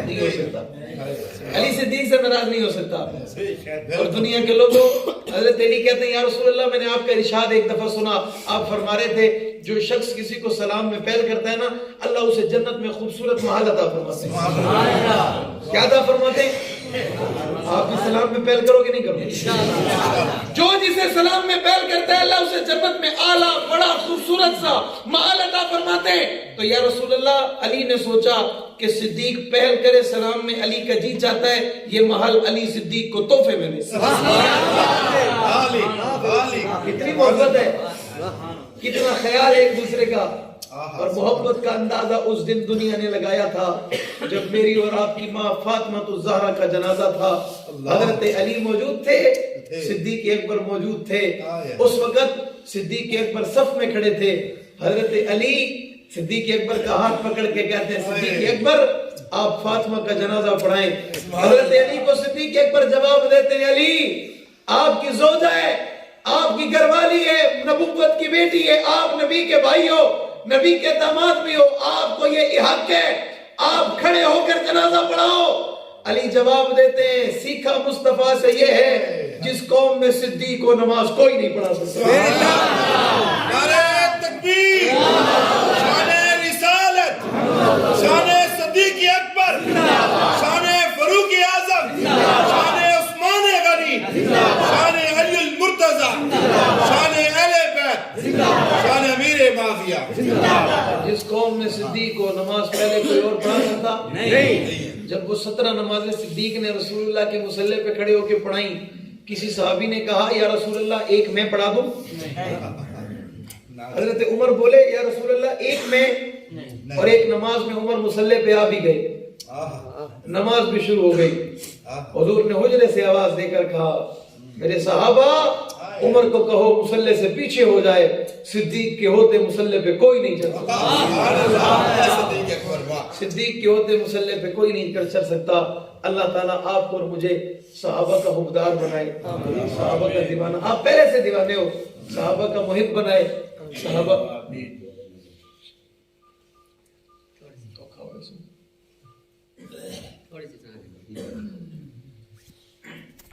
نہیں ہو سکتا. علی صدیق سے ناراض نہیں ہو سکتا. اور دنیا کے لوگوں، حضرت علی کہتے ہیں یا رسول اللہ، میں نے آپ کا ارشاد ایک دفعہ سنا، آپ فرما رہے تھے جو شخص کسی کو سلام میں پہل کرتا ہے نا، اللہ اسے جنت میں خوبصورت محل عطا فرماتے ہیں. کیا عطا فرماتے ہیں؟ آپ بھی سلام میں پہل کرو گے نہیں کرو گے؟ جو جسے سلام میں پہل کرتا ہے اللہ اسے جنت میں اعلیٰ بڑا خوبصورت سا محل عطا فرماتے ہیں. تو یا رسول اللہ، علی نے سوچا کہ صدیق پہل کرے سلام میں، علی کا جی چاہتا ہے یہ محل علی صدیق کو تحفے میں دے. کتنی محبت ہے، کتنا خیال ہے ایک دوسرے کا. اور محبت کا اندازہ اس دن دنیا نے لگایا تھا جب میری اور آپ کی ماں فاطمہ الزہرا کا جنازہ تھا. حضرت علی موجود تھے، صدیق اکبر موجود تھے. اس وقت صدیق اکبر صف میں کھڑے تھے. حضرت علی صدیق اکبر کا ہاتھ پکڑ کے کہتے ہیں صدیق اکبر آپ فاطمہ کا جنازہ پڑھائیں. حضرت علی کو صدیق اکبر جواب دیتے ہیں علی آپ کی زوجہ ہے، آپ کی گھر والی ہے، نبوت کی بیٹی ہے، آپ نبی کے بھائی ہو، نبی کے داماد بھی ہو، آپ کو یہ حق ہے، آپ کھڑے ہو کر جنازہ پڑھاؤ. علی جواب دیتے ہیں سیکھا مصطفیٰ سے یہ ہے جس قوم میں صدیق و نماز کوئی نہیں پڑھا سکتا. نعرہ تکبیر، شان رسالت، شان صدیق اکبر، شان فاروق اعظم، شان عثمان غنی، شان علی المرتضی، شان اہل بیت، شان امیر معاویہ. جس قوم میں صدیق و نماز پہلے کوئی اور پڑھا سکتا نہیں. جب وہ 17 نمازیں صدیق نے رسول اللہ کے مصلی پہ کھڑے ہو کے پڑھائیں، کسی صحابی نے کہا یا رسول اللہ ایک میں پڑھا دوں؟ حضرت عمر بولے یا رسول اللہ ایک میں، اور ایک نماز میں عمر مصلی پہ آ بھی گئے، نماز بھی شروع ہو گئی. حضور نے حجرے سے آواز دے کر کہا میرے صحابہ عمر کو کہو مصلی سے پیچھے ہو جائے، صدیق کے ہوتے مصلی پہ کوئی نہیں چل سکتا. صدیق کے ہوتے مصلی پہ کوئی نہیں چل سکتا. اللہ تعالیٰ آپ کو اور مجھے صحابہ کا حبدار بنائے، صحابہ کا دیوانہ. آپ پہلے سے دیوانے ہو، صحابہ کا محب بنائے. صحابہ